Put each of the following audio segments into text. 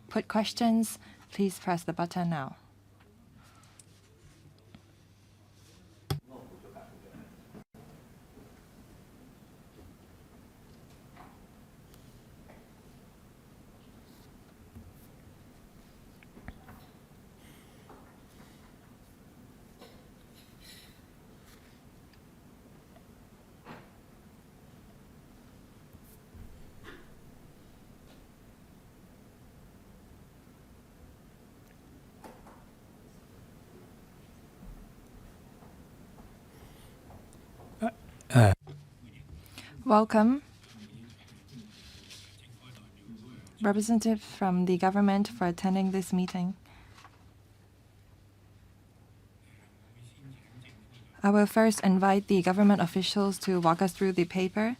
put questions, please press the button now. Welcome, representative from the government, for attending this meeting. I will first invite the government officials to walk us through the paper.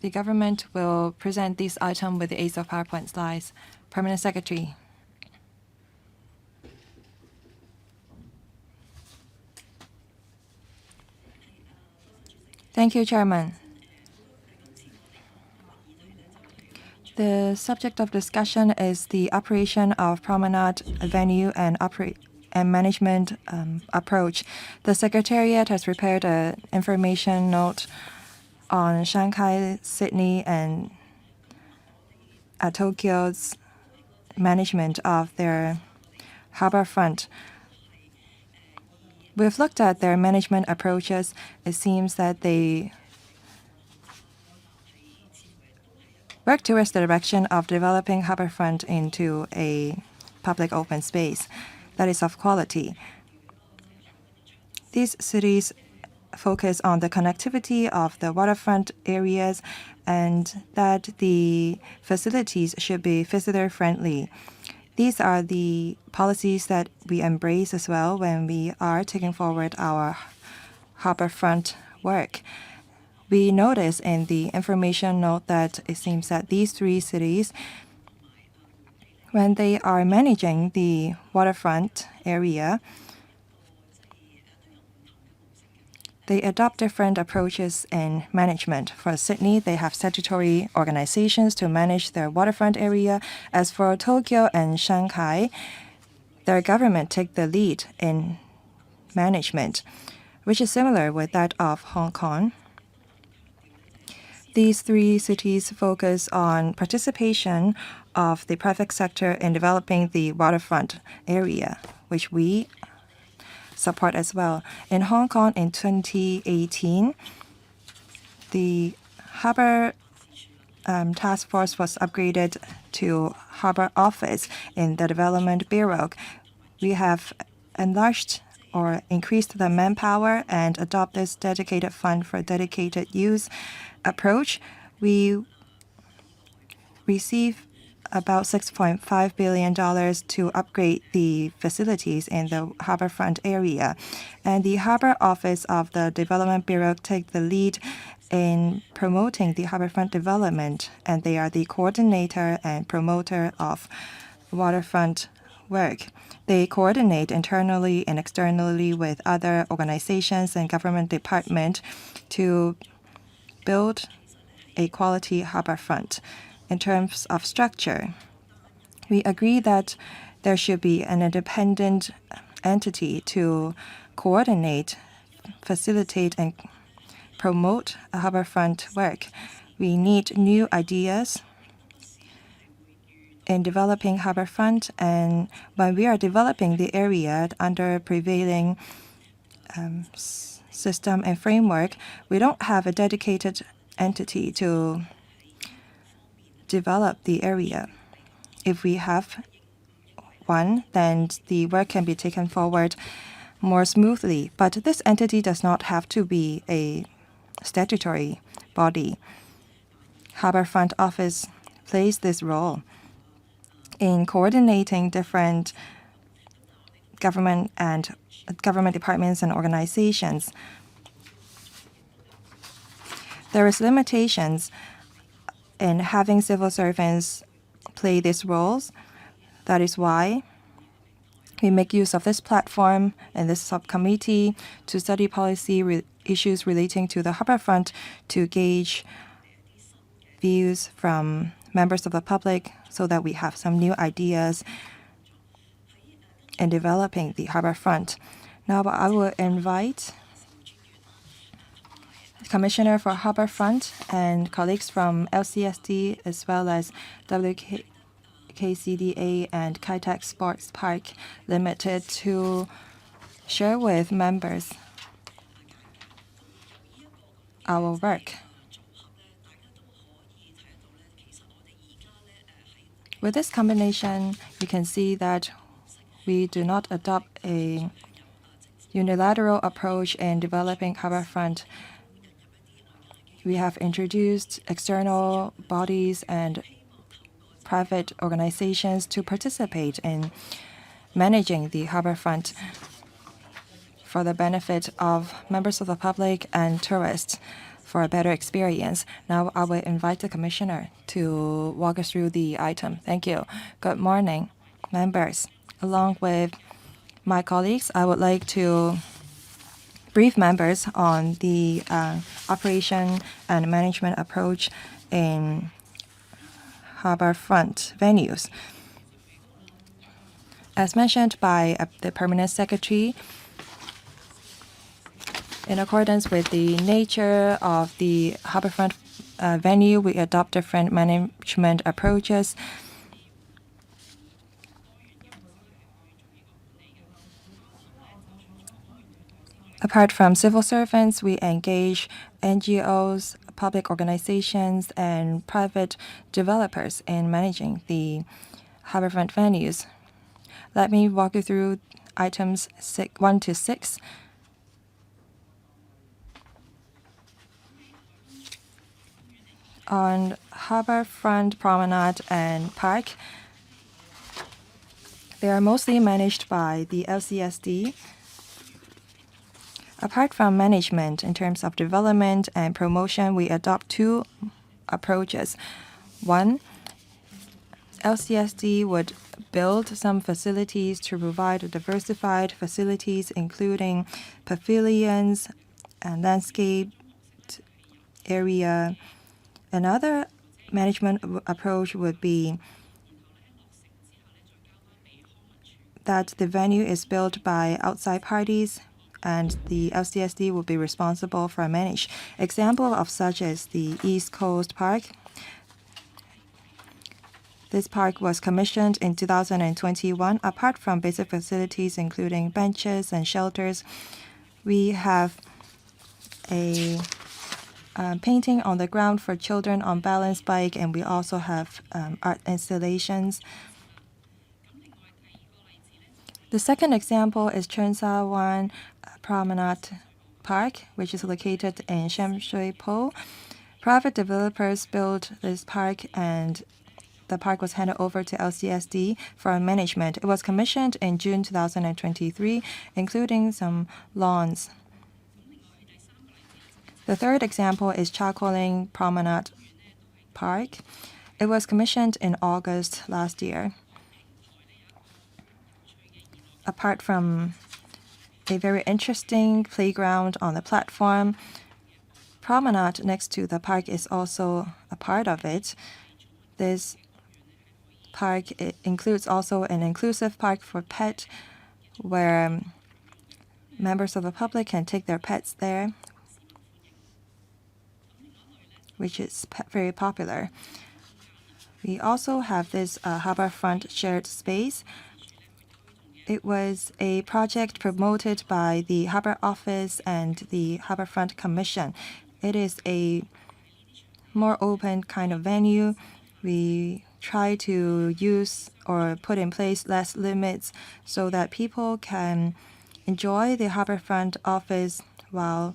The government will present this item with the aid of PowerPoint slides. Permanent Secretary. Thank you, Chairman. The subject of discussion is the operation of promenade venue and management approach. The Secretariat has prepared an information note on Shanghai, Sydney, and Tokyo's management of their harbourfront. We've looked at their management approaches. It seems that they work towards the direction of developing harbourfront into a public open space that is of quality. These cities focus on the connectivity of the waterfront areas and that the facilities should be visitor-friendly. These are the policies that we embrace as well when we are taking forward our harbourfront work. We notice in the information note that it seems that these three cities, when they are managing the waterfront area, they adopt different approaches in management. For Sydney, they have statutory organizations to manage their waterfront area. As for Tokyo and Shanghai, their government take the lead in management, which is similar with that of Hong Kong. These three cities focus on participation of the private sector in developing the waterfront area, which we support as well. In Hong Kong in 2018, the Harbour Task Force was upgraded to Harbour Office in the Development Bureau. We have enlarged or increased the manpower and adopt this dedicated fund for dedicated use approach. We receive about $6.5 billion to upgrade the facilities in the harbourfront area. And the Harbour Office of the Development Bureau take the lead in promoting the harbourfront development, and they are the coordinator and promoter of waterfront work. They coordinate internally and externally with other organizations and government departments to build a quality harbourfront. In terms of structure, we agree that there should be an independent entity to coordinate, facilitate, and promote a harbourfront work. We need new ideas in developing harbourfront, and when we are developing the area under prevailing system and framework, we don't have a dedicated entity to develop the area. If we have one, then the work can be taken forward more smoothly. But this entity does not have to be a statutory body. Harbourfront Office plays this role in coordinating different government departments and organizations. There is limitations in having civil servants play these roles. That is why we make use of this platform and this subcommittee to study policy issues relating to the harbourfront, to gauge views from members of the public so that we have some new ideas in developing the Harbourfront. Now I will invite Commissioner for Harbourfront and colleagues from LCSD as well as WKCDA and Kai-Tak Sports Park Limited to share with members our work. With this combination, you can see that we do not adopt a unilateral approach in developing Harbourfront. We have introduced external bodies and private organizations to participate in managing the Harbourfront for the benefit of members of the public and tourists for a better experience. Now I will invite the Commissioner to walk us through the item. Thank you. Good morning, members. Along with my colleagues, I would like to brief members on the operation and management approach in Harbourfront venues. As mentioned by the Permanent Secretary, in accordance with the nature of the Harbourfront venue, we adopt different management approaches. Apart from civil servants, we engage NGOs, public organizations, and private developers in managing the Harbourfront venues. Let me walk you through items 1 to 6. On Harbourfront Promenade and Park, they are mostly managed by the LCSD. Apart from management, in terms of development and promotion, we adopt two approaches. One, LCSD would build some facilities to provide diversified facilities, including pavilions and landscaped area. Another management approach would be that the venue is built by outside parties and the LCSD will be responsible for manage. Example of such is the East Coast Park. This park was commissioned in 2021. Apart from basic facilities including benches and shelters, we have a painting on the ground for children on balance bike, and we also have art installations. The second example is Cheung Promenade Park, which is located in Sham Shui Po. Private developers built this park, and the park was handed over to LCSD for management. It was commissioned in June 2023, including some lawns. The third example is Chakoling Promenade Park. It was commissioned in August last year. Apart from a very interesting playground on the platform, promenade next to the park is also a part of it. This park includes also an inclusive park for pet, where members of the public can take their pets there, which is very popular. We also have this Harbourfront shared space. It was a project promoted by the Harbour Office and the Harbourfront Commission. It is a more open kind of venue. We try to use or put in place less limits so that people can enjoy the Harbourfront office while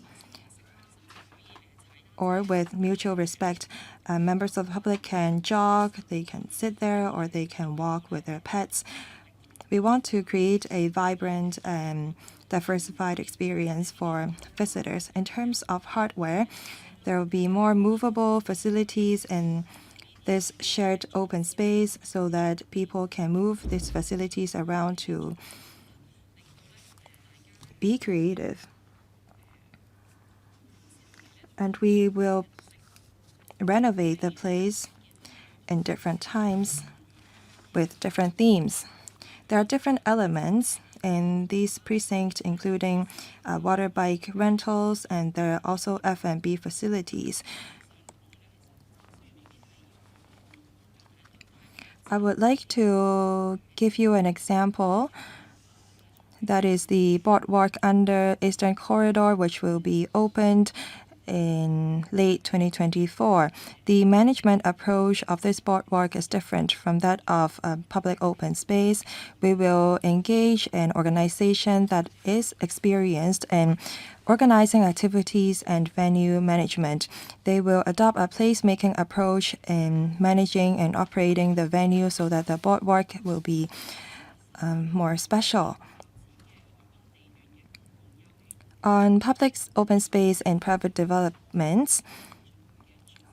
or with mutual respect. Members of the public can jog, they can sit there, or they can walk with their pets. We want to create a vibrant and diversified experience for visitors. In terms of hardware, there will be more movable facilities in this shared open space so that people can move these facilities around to be creative. And we will renovate the place in different times with different themes. There are different elements in these precincts, including water bike rentals, and there are also F&B facilities. I would like to give you an example. That is the boardwalk under Eastern Corridor, which will be opened in late 2024. The management approach of this boardwalk is different from that of public open space. We will engage an organization that is experienced in organizing activities and venue management. They will adopt a placemaking approach in managing and operating the venue so that the boardwalk will be more special. On public open space and private developments,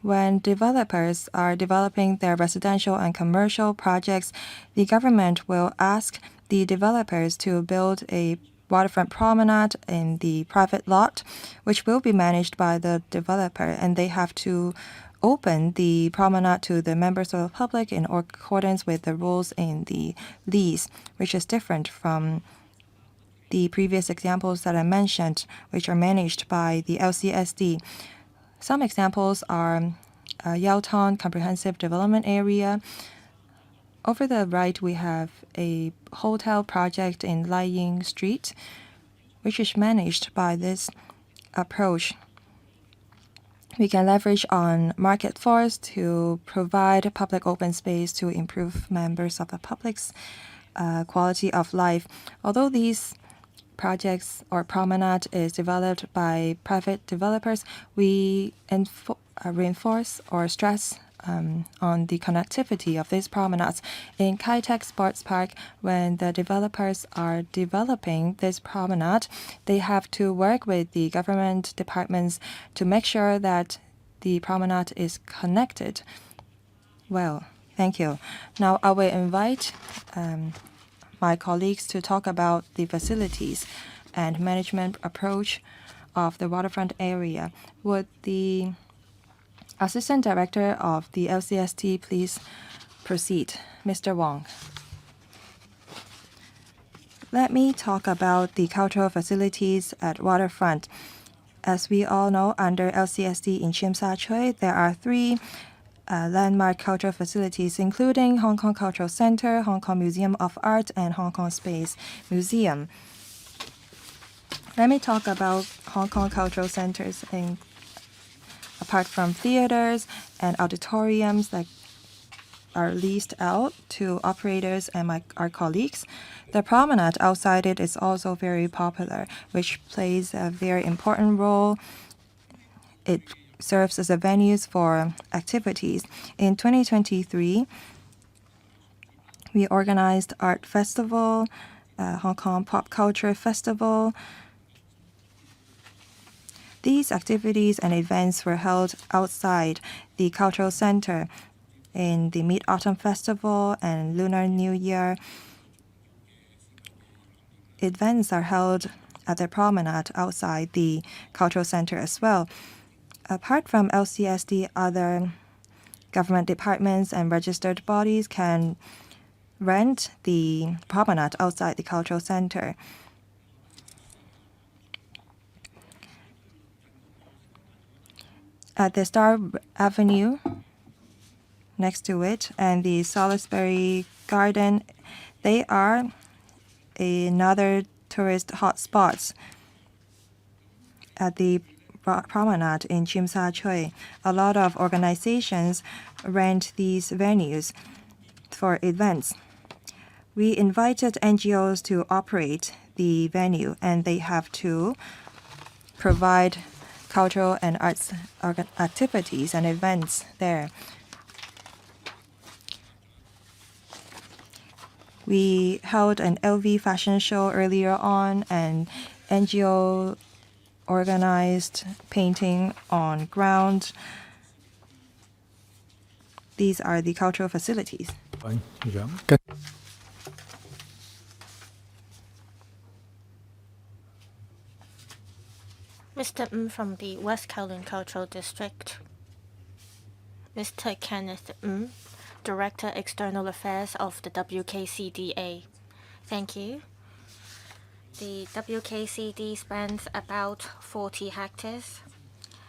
when developers are developing their residential and commercial projects, the government will ask the developers to build a waterfront promenade in the private lot, which will be managed by the developer, and they have to open the promenade to the members of the public in accordance with the rules in the lease, which is different from the previous examples that I mentioned, which are managed by the LCSD. Some examples are Yaoton Comprehensive Development Area. Over the right, we have a hotel project in Laiying Street, which is managed by this approach. We can leverage on market force to provide public open space to improve members of the public's quality of life. Although these projects or promenade is developed by private developers, we reinforce or stress on the connectivity of these promenades. In Kai-Tak Sports Park, when the developers are developing this promenade, they have to work with the government departments to make sure that the promenade is connected. Well, thank you. Now I will invite my colleagues to talk about the facilities and management approach of the waterfront area. Would the Assistant Director of the LCST please proceed? Mr. Wong. Let me talk about the cultural facilities at waterfront. As we all know, under LCSD in Tsim Sha Tsui, there are three landmark cultural facilities, including Hong Kong Cultural Center, Hong Kong Museum of Art, and Hong Kong Space Museum. Let me talk about Hong Kong Cultural Centers. Apart from theaters and auditoriums that are leased out to operators and our colleagues, the promenade outside it is also very popular, which plays a very important role. It serves as a venue for activities. In 2023, we organized Art Festival, Hong Kong Pop Culture Festival. These activities and events were held outside the Cultural Center in the Mid-Autumn Festival and Lunar New Year. Events are held at the promenade outside the Cultural Center as well. Apart from LCSD, other government departments and registered bodies can rent the promenade outside the Cultural Center. At the Star Avenue, next to it, and the Salisbury Garden, they are another tourist hotspots. At the promenade in Tsim Sha Tsui, a lot of organizations rent these venues for events. We invited NGOs to operate the venue, and they have to provide cultural and arts activities and events there. We held an LV fashion show earlier on, and NGO organized painting on ground. These are the cultural facilities. Mr. Ng from the West Kowloon Cultural District. Mr. Kenneth Ng Director, External Affairs of the WKCDA. Thank you. The WKCD spans about 40 hectares.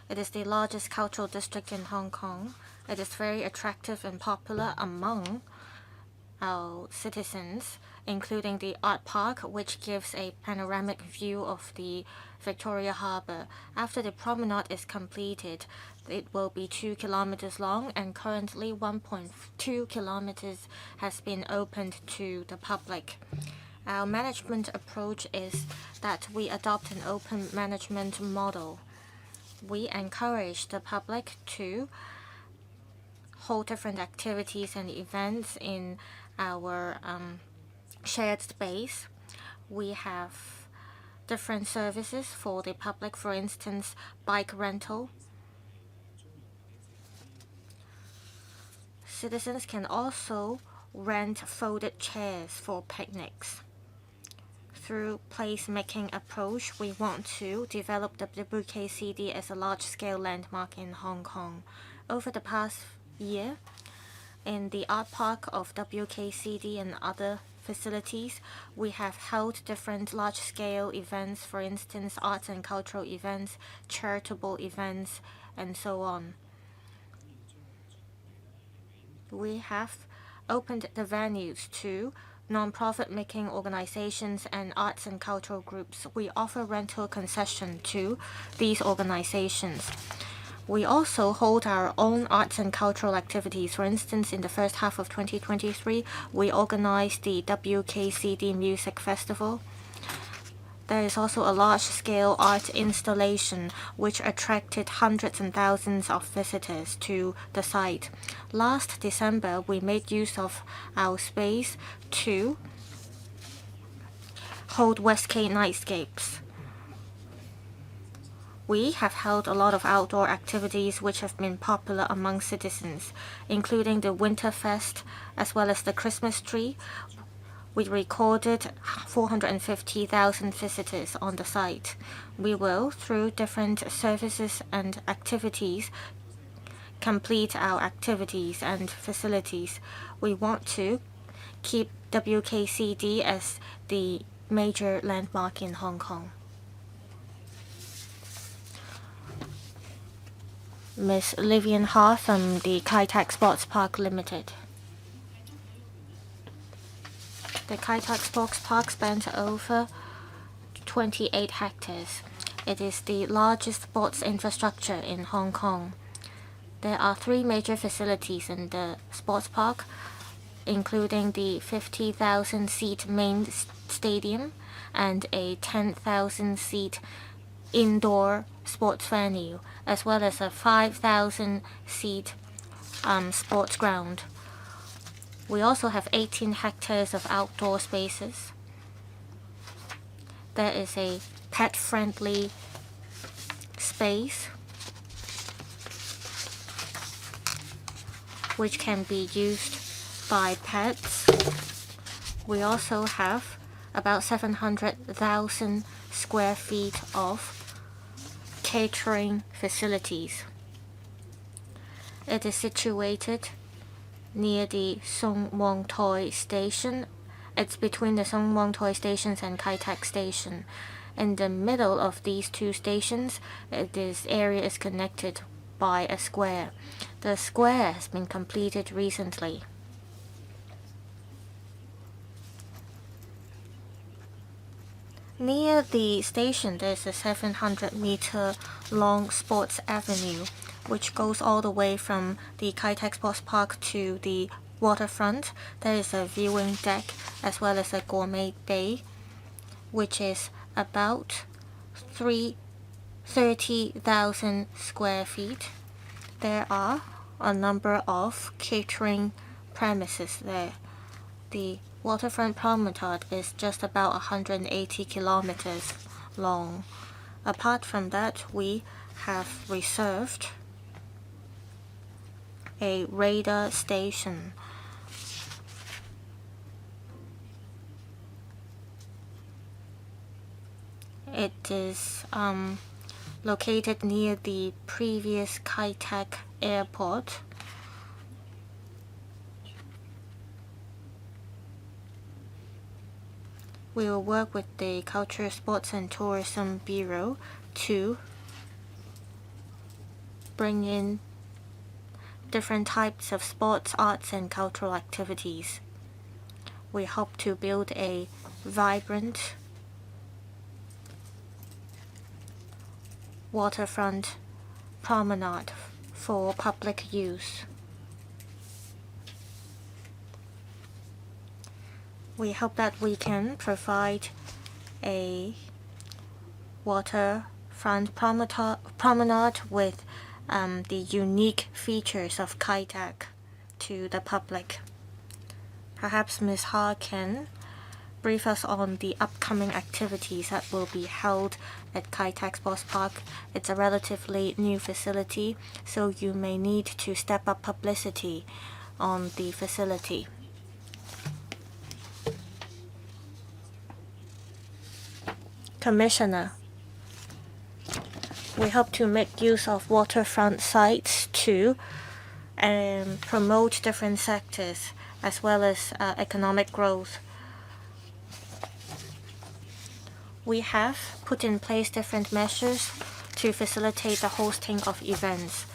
It is the largest cultural district in Hong Kong. It is very attractive and popular among our citizens, including the Art Park, which gives a panoramic view of the Victoria Harbour. After the promenade is completed, it will be 2 kilometers long, and currently 1.2 kilometers has been opened to the public. Our management approach is that we adopt an open management model. We encourage the public to hold different activities and events in our shared space. We have different services for the public, for instance, bike rental. Citizens can also rent folded chairs for picnics. Through place-making approach, we want to develop the WKCD as a large-scale landmark in Hong Kong. Over the past year, in the Art Park of WKCD and other facilities, we have held different large-scale events, for instance, arts and cultural events, charitable events, and so on. We have opened the venues to non-profit making organizations and arts and cultural groups. We offer rental concession to these organizations. We also hold our own arts and cultural activities. For instance, in the first half of 2023, we organized the WKCD Music Festival. There is also a large-scale art installation which attracted hundreds and thousands of visitors to the site. Last December, we made use of our space to hold Westgate Nightscapes. We have held a lot of outdoor activities which have been popular among citizens, including the Winterfest as well as the Christmas tree. We recorded 450,000 visitors on the site. We will, through different services and activities, complete our activities and facilities. We want to keep WKCD as the major landmark in Hong Kong. Ms. Livian Ha from the Kai Tak Sports Park Limited. The Kai Tak Sports Park spans over 28 hectares. It is the largest sports infrastructure in Hong Kong. There are 3 major facilities in the sports park, including the 50,000-seat main stadium and a 10,000-seat indoor sports venue, as well as a 5,000-seat sports ground. We also have 18 hectares of outdoor spaces. There is a pet-friendly space which can be used by pets. We also have about 700,000 square feet of catering facilities. It is situated near the Sung Wong Toi Station. It's between the Sung Wong Toi stations and Kai Tak Station. In the middle of these 2 stations, this area is connected by a square. The square has been completed recently. Near the station, there's a 700-meter long sports avenue, which goes all the way from the Kai Tak Sports Park to the waterfront. There is a viewing deck as well as a gourmet bay, which is about 30,000 square feet. There are a number of catering premises there. The waterfront promenade is just about 180 kilometers long. Apart from that, we have reserved a radar station. It is located near the previous Kai Tak Airport. We will work with the Culture, Sports and Tourism Bureau to bring in different types of sports, arts, and cultural activities. We hope to build a vibrant waterfront promenade for public use. We hope that we can provide a waterfront promenade with the unique features of Kai Tak to the public. Perhaps Ms. Ha can brief us on the upcoming activities that will be held at Kai Tak Sports Park. It's a relatively new facility, so you may need to step up publicity on the facility. Commissioner, we hope to make use of waterfront sites to promote different sectors as well as economic growth. We have put in place different measures to facilitate the hosting of events.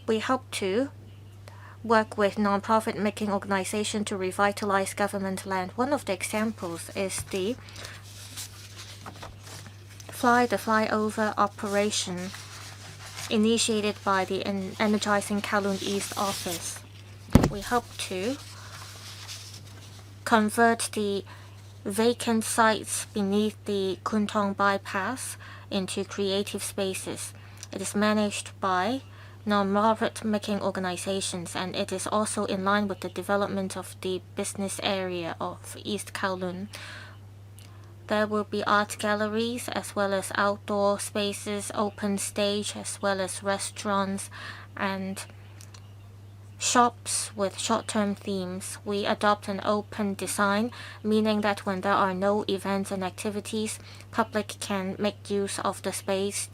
We hope to work with non-profit making organizations to revitalize government land. One of the examples is the flyover operation initiated by the Energizing Kowloon East office. We hope to convert the vacant sites beneath the Kwun Tong bypass into creative spaces. It is managed by non-profit making organizations, and it is also in line with the development of the business area of East Kowloon. There will be art galleries as well as outdoor spaces, open stage, as well as restaurants and shops with short-term themes. We adopt an open design, meaning that when there are no events and activities, public can make use of the space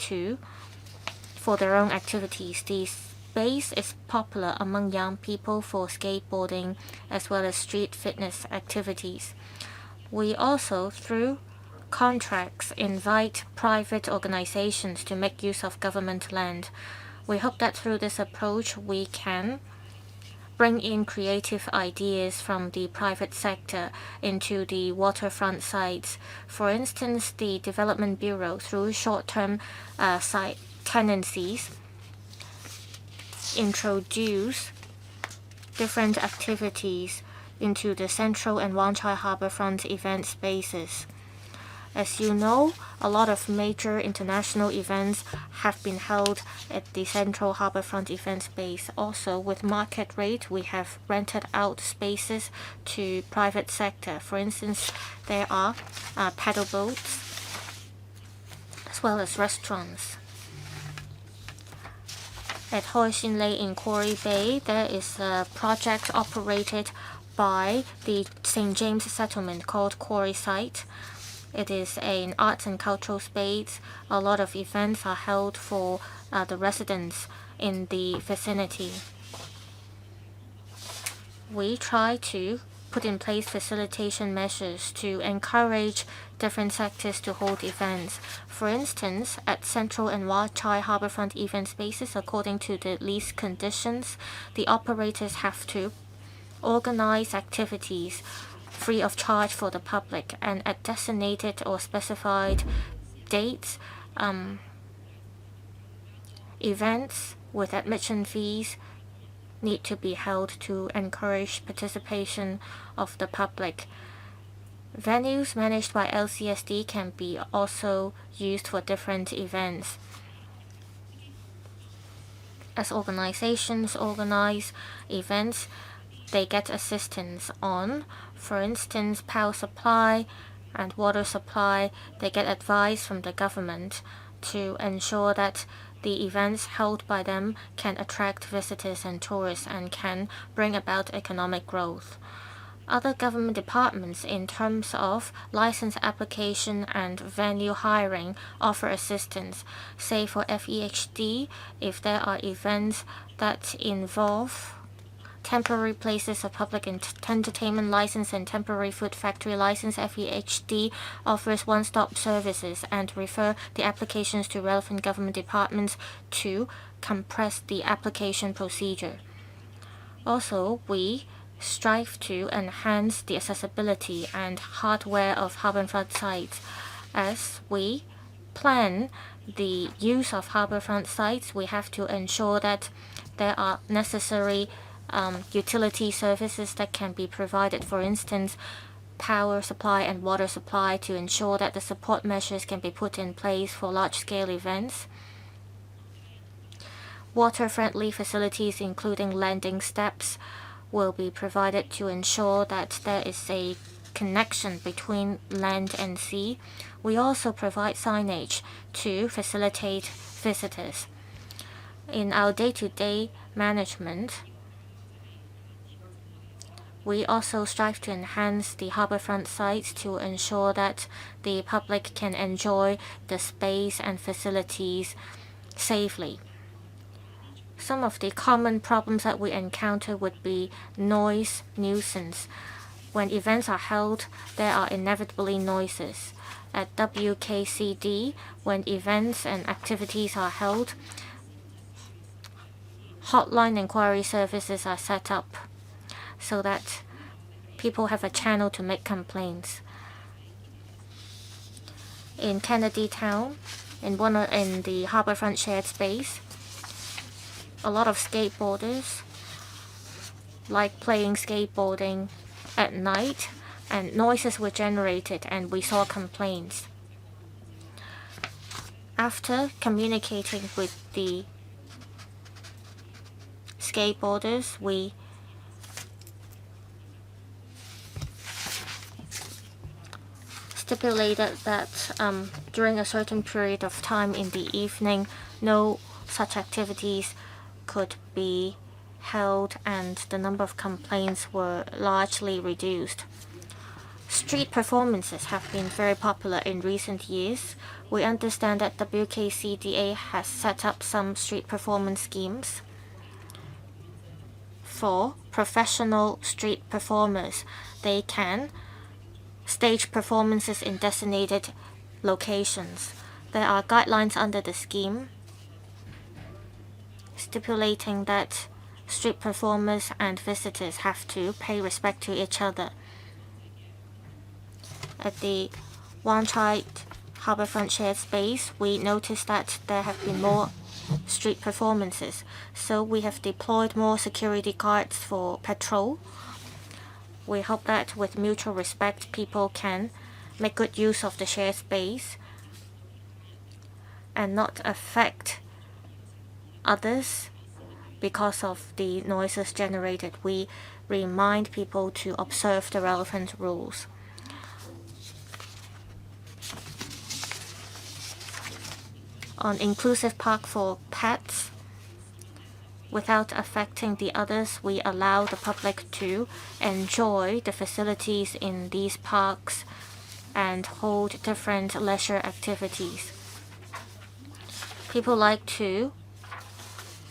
for their own activities. The space is popular among young people for skateboarding as well as street fitness activities. We also, through contracts, invite private organizations to make use of government land. We hope that through this approach we can bring in creative ideas from the private sector into the waterfront sites. For instance, the Development Bureau, through short-term site tenancies, introduce different activities into the Central and Wan Chai Harbourfront event spaces. As you know, a lot of major international events have been held at the Central Harbourfront event space. Also, with market rate, we have rented out spaces to private sector. For instance, there are paddle boats as well as restaurants. At Hoi Shin Lei in Quarry Bay, there is a project operated by the St. James settlement called Quarry Site. It is an arts and cultural space. A lot of events are held for the residents in the vicinity. We try to put in place facilitation measures to encourage different sectors to hold events. For instance, at Central and Wan Chai Harbourfront event spaces, according to the lease conditions, the operators have to organize activities free of charge for the public, and at designated or specified dates, events with admission fees need to be held to encourage participation of the public. Venues managed by LCSD can be also used for different events. As organizations organize events, they get assistance on, for instance, power supply and water supply. They get advice from the government to ensure that the events held by them can attract visitors and tourists and can bring about economic growth. Other government departments, in terms of license application and venue hiring, offer assistance. Say for FEHD, if there are events that involve temporary places of public entertainment license and temporary food factory license, FEHD offers one-stop services and refer the applications to relevant government departments to compress the application procedure. Also, we strive to enhance the accessibility and hardware of Harbourfront sites. As we plan the use of Harbourfront sites, we have to ensure that there are necessary utility services that can be provided, for instance, power supply and water supply, to ensure that the support measures can be put in place for large-scale events. Water-friendly facilities, including landing steps, will be provided to ensure that there is a connection between land and sea. We also provide signage to facilitate visitors. In our day-to-day management, we also strive to enhance the harbourfront sites to ensure that the public can enjoy the space and facilities safely. Some of the common problems that we encounter would be noise nuisance. When events are held, there are inevitably noises. At WKCD, when events and activities are held, hotline inquiry services are set up so that people have a channel to make complaints. In Kennedy Town, in the Harbourfront shared space, a lot of skateboarders like playing skateboarding at night, and noises were generated, and we saw complaints. After communicating with the skateboarders, we stipulated that during a certain period of time in the evening, no such activities could be held, and the number of complaints were largely reduced. Street performances have been very popular in recent years. We understand that WKCDA has set up some street performance schemes for professional street performers. They can stage performances in designated locations. There are guidelines under the scheme stipulating that street performers and visitors have to pay respect to each other. At the Wan Chai Harbourfront shared space, we noticed that there have been more street performances, so we have deployed more security guards for patrol. We hope that with mutual respect, people can make good use of the shared space and not affect others because of the noises generated. We remind people to observe the relevant rules. On inclusive park for pets, without affecting the others, we allow the public to enjoy the facilities in these parks and hold different leisure activities. People like to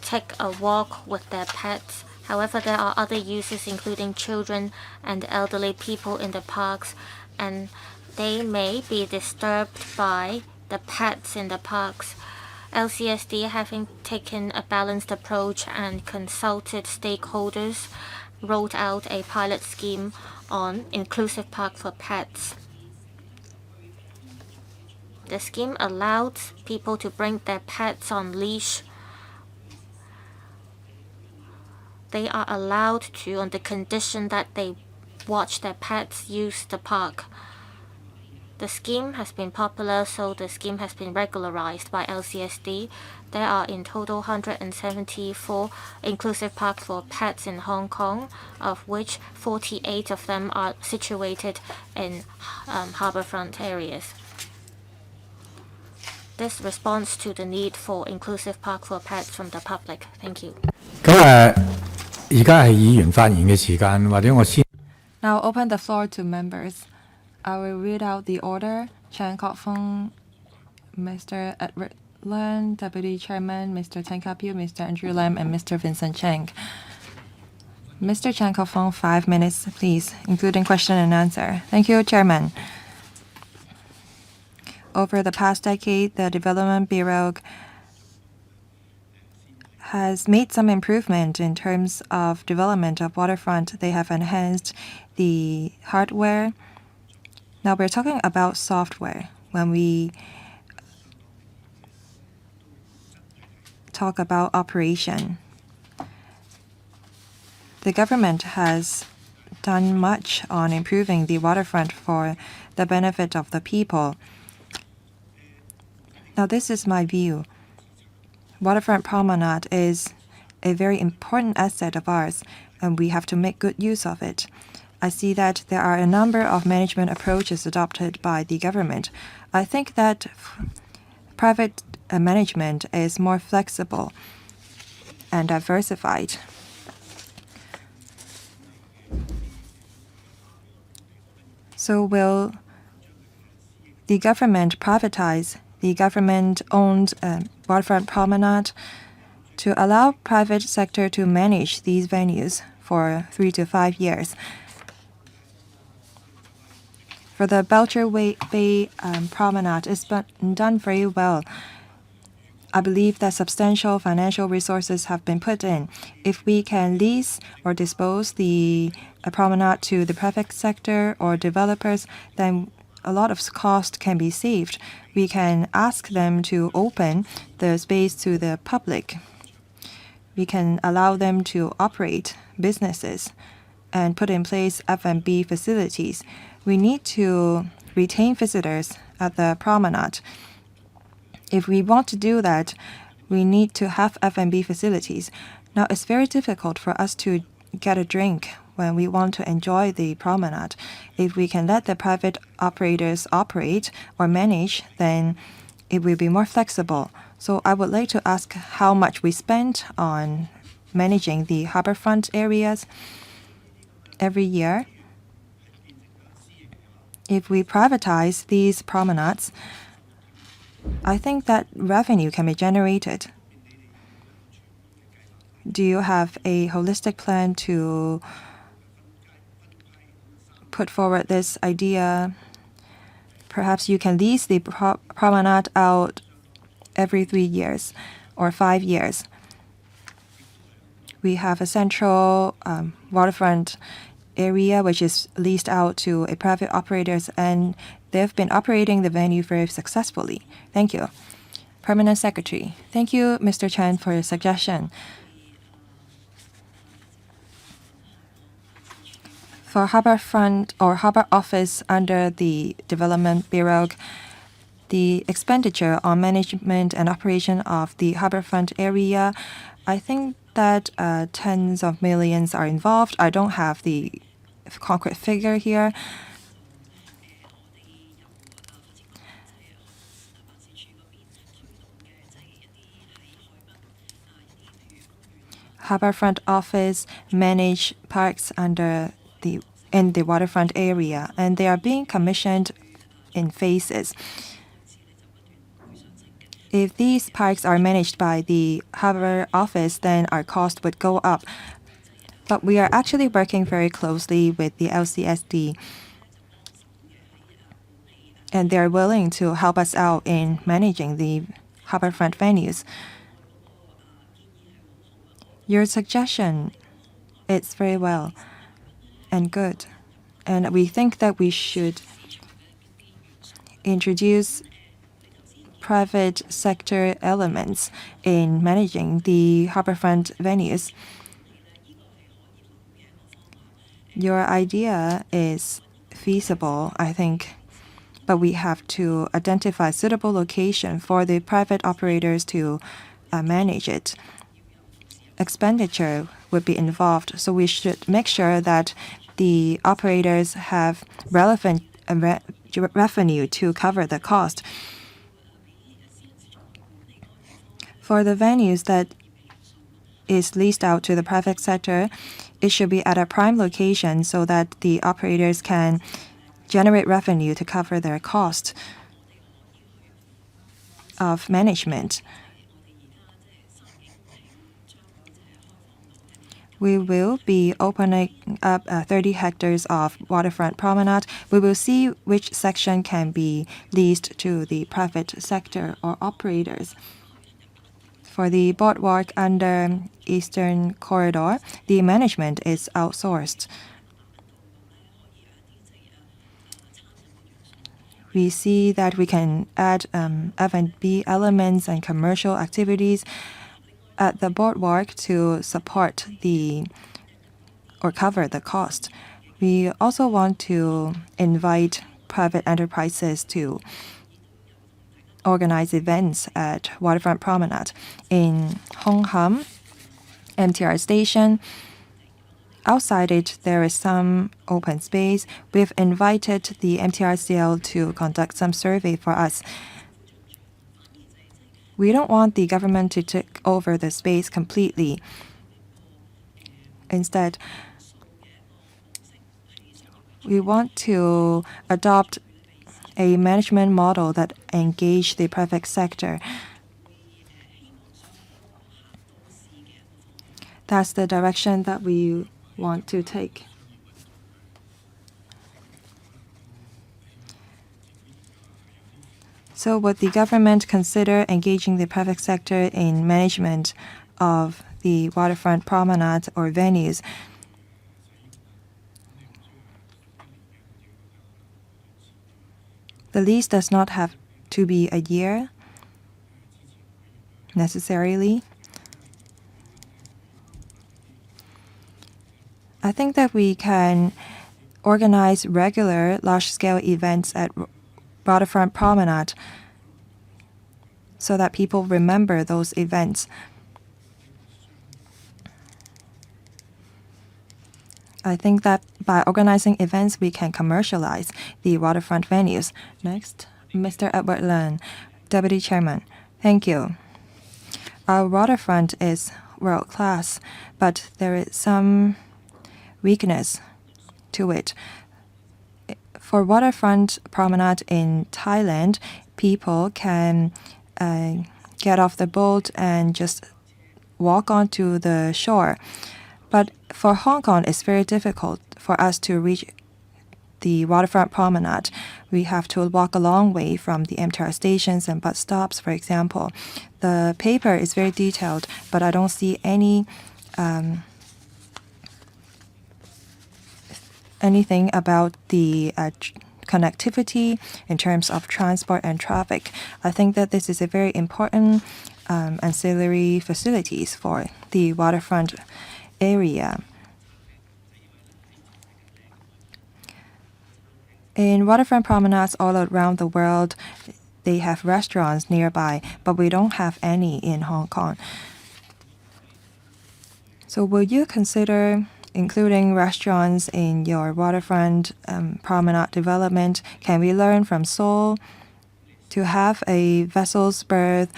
take a walk with their pets. However, there are other uses, including children and elderly people in the parks, and they may be disturbed by the pets in the parks. LCSD, having taken a balanced approach and consulted stakeholders, rolled out a pilot scheme on inclusive park for pets. The scheme allowed people to bring their pets on leash. They are allowed to, on the condition that they watch their pets use the park. The scheme has been popular, so the scheme has been regularized by LCSD. There are in total 174 inclusive parks for pets in Hong Kong, of which 48 of them are situated in harbourfront areas. This responds to the need for inclusive park for pets from the public. Thank you. 咁而家係議員發言嘅時間，或者我先。Now open the floor to members. I will read out the order. Chan Kok-fung, Mr. Edward Leung, Deputy Chairman, Mr. Tan Kah-pyu, Mr. Andrew Lam, and Mr. Vincent Chang. Mr. Chan Kofong, 5 minutes, please, including question and answer. Thank you, Chairman. Over the past decade, the Development Bureau has made some improvement in terms of development of waterfront. They have enhanced the hardware. Now we're talking about software. When we talk about operation, the government has done much on improving the waterfront for the benefit of the people. Now this is my view. Waterfront promenade is a very important asset of ours, and we have to make good use of it. I see that there are a number of management approaches adopted by the government. I think that private management is more flexible and diversified. So will the government privatize the government-owned waterfront promenade to allow private sector to manage these venues for 3 to 5 years? For the Belcher Bay promenade, it's been done very well. I believe that substantial financial resources have been put in. If we can lease or dispose the promenade to the private sector or developers, then a lot of cost can be saved. We can ask them to open the space to the public. We can allow them to operate businesses and put in place F&B facilities. We need to retain visitors at the promenade. If we want to do that, we need to have F&B facilities. Now, it's very difficult for us to get a drink when we want to enjoy the promenade. If we can let the private operators operate or manage, then it will be more flexible. So I would like to ask how much we spend on managing the harbourfront areas every year. If we privatize these promenades, I think that revenue can be generated. Do you have a holistic plan to put forward this idea? Perhaps you can lease the promenade out every 3 years or 5 years. We have a central waterfront area which is leased out to a private operators, and they've been operating the venue very successfully. Thank you. Permanent Secretary. Thank you, Mr. Chan, for your suggestion. For Harbourfront or Harbour Office under the Development Bureau, the expenditure on management and operation of the Harbourfront area, I think that tens of millions are involved. I don't have the concrete figure here. Harbourfront Office manage parks in the waterfront area, and they are being commissioned in phases. If these parks are managed by the Harbour Office, then our cost would go up. But we are actually working very closely with the LCSD, and they're willing to help us out in managing the harbourfront venues. Your suggestion is very well and good, and we think that we should introduce private sector elements in managing the harbourfront venues. Your idea is feasible, I think, but we have to identify suitable location for the private operators to manage it. Expenditure would be involved, so we should make sure that the operators have relevant revenue to cover the cost. For the venues that is leased out to the private sector, it should be at a prime location so that the operators can generate revenue to cover their cost of management. We will be opening up 30 hectares of waterfront promenade. We will see which section can be leased to the private sector or operators. For the boardwalk under Eastern Corridor, the management is outsourced. We see that we can add F&B elements and commercial activities at the boardwalk to support or cover the cost. We also want to invite private enterprises to organize events at Waterfront Promenade. In Hong Kong MTR station, outside it, there is some open space. We've invited the MTRCL to conduct some survey for us. We don't want the government to take over the space completely. Instead, we want to adopt a management model that engages the private sector. That's the direction that we want to take. So would the government consider engaging the private sector in management of the waterfront promenade or venues? The lease does not have to be a year necessarily. I think that we can organize regular large-scale events at Waterfront Promenade so that people remember those events. I think that by organizing events, we can commercialize the waterfront venues. Next, Mr. Edward Leung, Deputy Chairman. Thank you. Our waterfront is world-class, but there is some weakness to it. For waterfront promenade in Thailand, people can get off the boat and just walk onto the shore. But for Hong Kong, it's very difficult for us to reach the waterfront promenade. We have to walk a long way from the MTR stations and bus stops, for example. The paper is very detailed, but I don't see anything about the connectivity in terms of transport and traffic. I think that this is a very important ancillary facilities for the waterfront area. In waterfront promenades all around the world, they have restaurants nearby, but we don't have any in Hong Kong. So will you consider including restaurants in your waterfront promenade development? Can we learn from Seoul to have a vessel's berth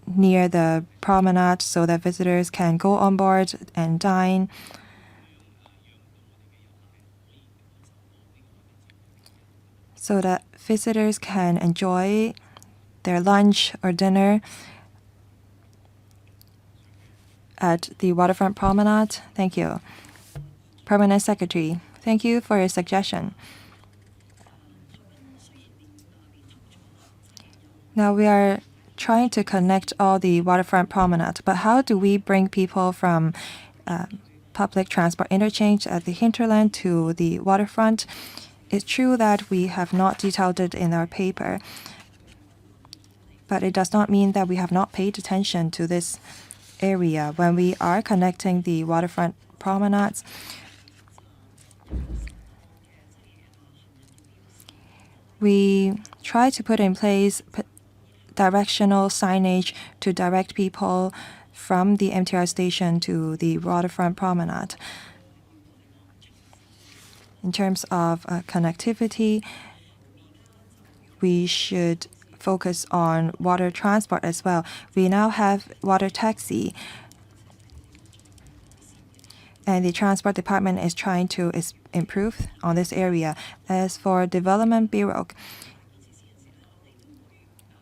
near the promenade so that visitors can go on board and dine? So that visitors can enjoy their lunch or dinner at the waterfront promenade. Thank you. Permanent Secretary, thank you for your suggestion. Now we are trying to connect all the waterfront promenade, but how do we bring people from public transport interchange at the hinterland to the waterfront? It's true that we have not detailed it in our paper, but it does not mean that we have not paid attention to this area. When we are connecting the waterfront promenades, we try to put in place directional signage to direct people from the MTR station to the waterfront promenade. In terms of connectivity, we should focus on water transport as well. We now have water taxi, and the Transport Department is trying to improve on this area. As for Development Bureau,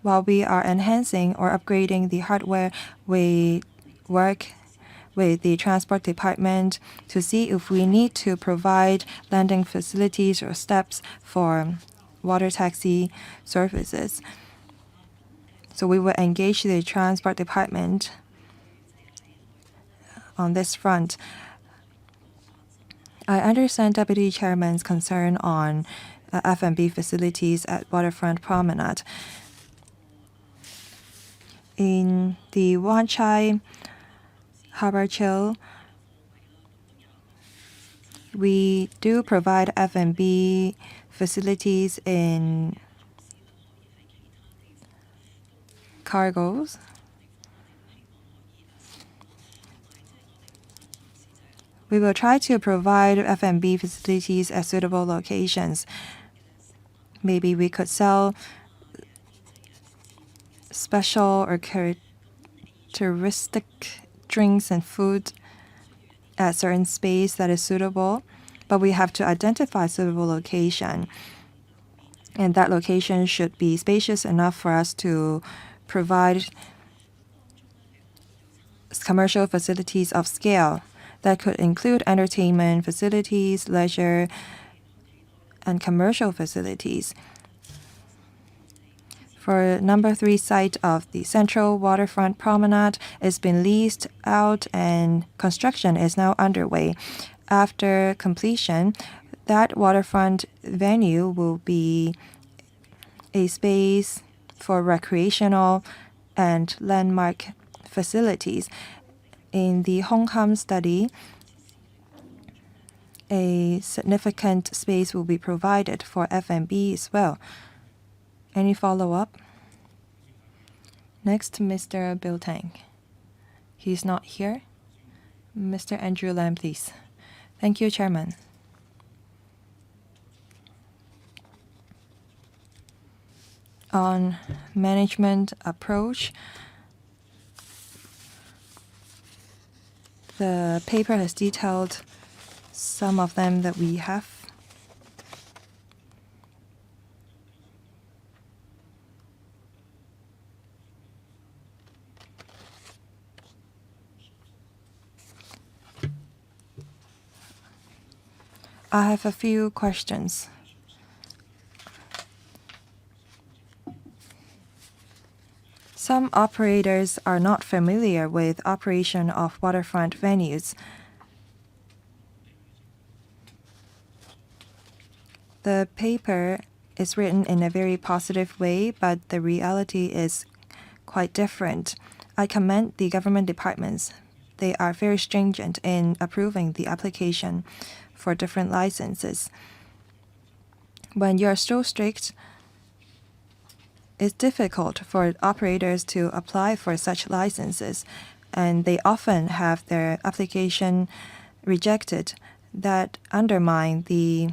while we are enhancing or upgrading the hardware, we work with the Transport Department to see if we need to provide landing facilities or steps for water taxi services. So we will engage the Transport Department on this front. I understand Deputy Chairman's concern on F&B facilities at Waterfront Promenade. In the Wan Chai Harbour Chill, we do provide F&B facilities in cargoes. We will try to provide F&B facilities at suitable locations. Maybe we could sell special or characteristic drinks and food at certain space that is suitable, but we have to identify suitable location. And that location should be spacious enough for us to provide commercial facilities of scale. That could include entertainment facilities, leisure, and commercial facilities. For number 3 site of the Central Waterfront Promenade, it's been leased out and construction is now underway. After completion, that waterfront venue will be a space for recreational and landmark facilities. In the Hong Kong study, a significant space will be provided for F&B as well. Any follow-up? Next, Mr. Bill Tang. He's not here. Mr. Andrew Lam, please. Thank you, Chairman. On management approach, the paper has detailed some of them that we have. I have a few questions. Some operators are not familiar with operation of waterfront venues. The paper is written in a very positive way, but the reality is quite different. I commend the government departments. They are very stringent in approving the application for different licenses. When you are so strict, it's difficult for operators to apply for such licenses, and they often have their application rejected. That undermine the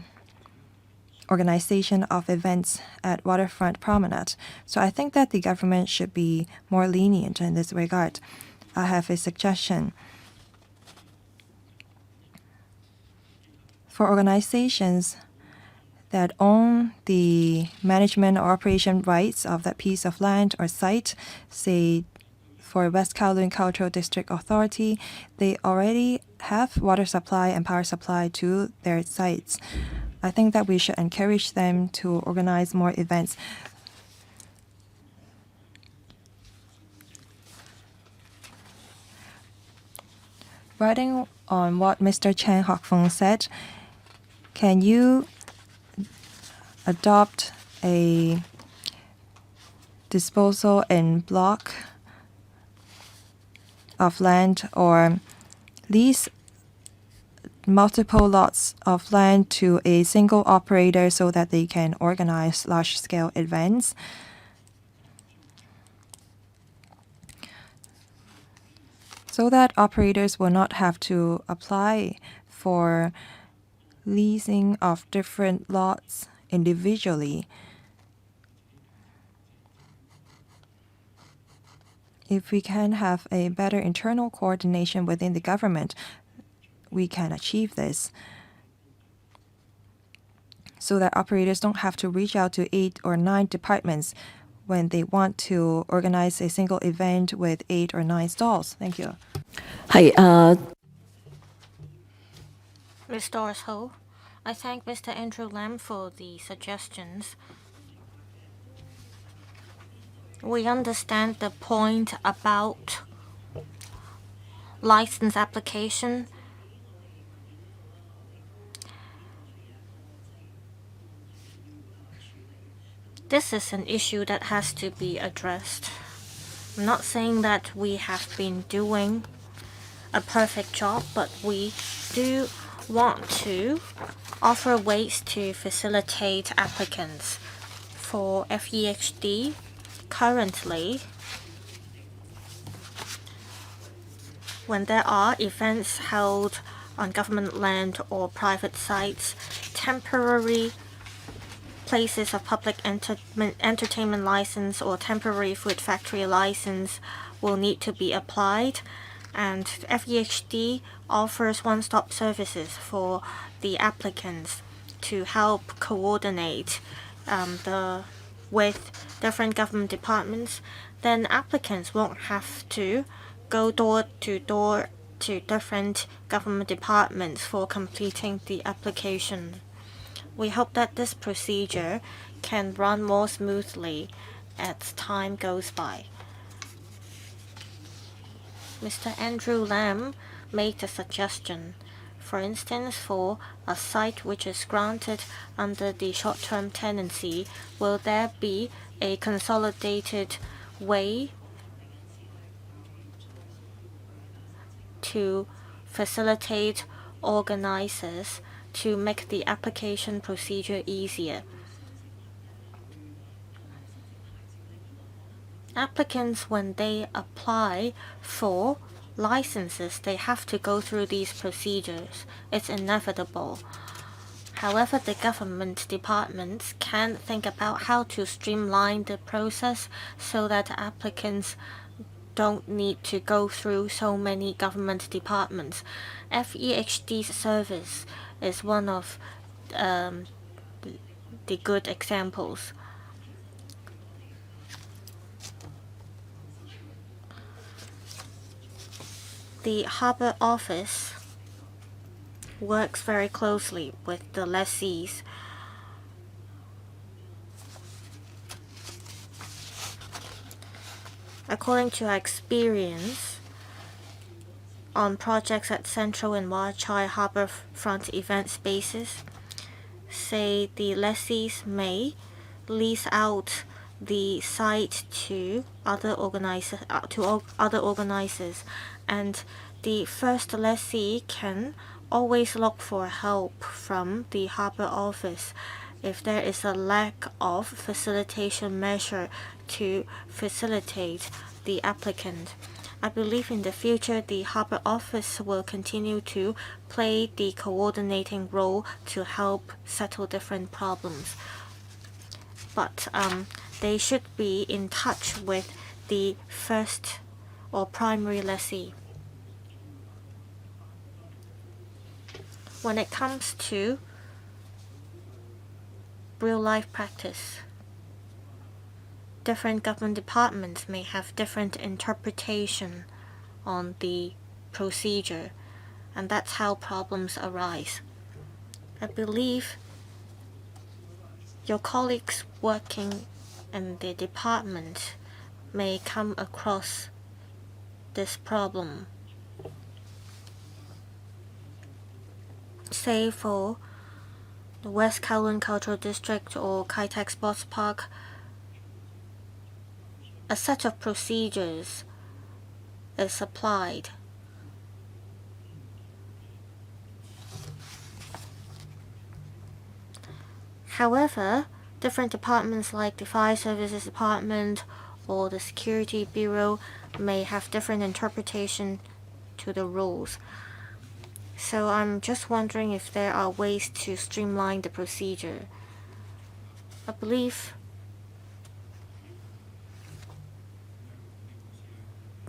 organization of events at Waterfront Promenade. So I think that the government should be more lenient in this regard. I have a suggestion. For organizations that own the management or operation rights of that piece of land or site, say for West Kowloon Cultural District Authority, they already have water supply and power supply to their sites. I think that we should encourage them to organize more events. Writing on what Mr. Chen Hock-Fung said, can you adopt a disposal in block of land or lease multiple lots of land to a single operator so that they can organize large-scale events? So that operators will not have to apply for leasing of different lots individually. If we can have a better internal coordination within the government, we can achieve this so that operators don't have to reach out to 8 or 9 departments when they want to organize a single event with 8 or 9 stalls. Thank you. 係Ms. Doris Ho, I thank Mr. Andrew Lam for the suggestions. We understand the point about license application. This is an issue that has to be addressed. I'm not saying that we have been doing a perfect job, but we do want to offer ways to facilitate applicants. For FEHD, currently, when there are events held on government land or private sites, temporary places of public entertainment license or temporary food factory license will need to be applied, and FEHD offers one-stop services for the applicants to help coordinate with different government departments. Then applicants won't have to go door to door to different government departments for completing the application. We hope that this procedure can run more smoothly as time goes by. Mr. Andrew Lam made a suggestion. For instance, for a site which is granted under the short-term tenancy, will there be a consolidated way to facilitate organizers to make the application procedure easier? Applicants, when they apply for licenses, they have to go through these procedures. It's inevitable. However, the government departments can think about how to streamline the process so that applicants don't need to go through so many government departments. FEHD's service is one of the good examples. The Harbour Office works very closely with the lessees. According to our experience on projects at Central and Wai Chai Harbourfront event spaces, say the lessees may lease out the site to other organizers, and the first lessee can always look for help from the Harbour Office if there is a lack of facilitation measure to facilitate the applicant. I believe in the future the Harbour Office will continue to play the coordinating role to help settle different problems. But they should be in touch with the first or primary lessee. When it comes to real-life practice, different government departments may have different interpretation on the procedure, and that's how problems arise. I believe your colleagues working in the department may come across this problem. Say for the West Kowloon Cultural District or Kai Tak Sports Park, a set of procedures is applied. However, different departments like the Fire Services Department or the Security Bureau may have different interpretation to the rules. So I'm just wondering if there are ways to streamline the procedure. I believe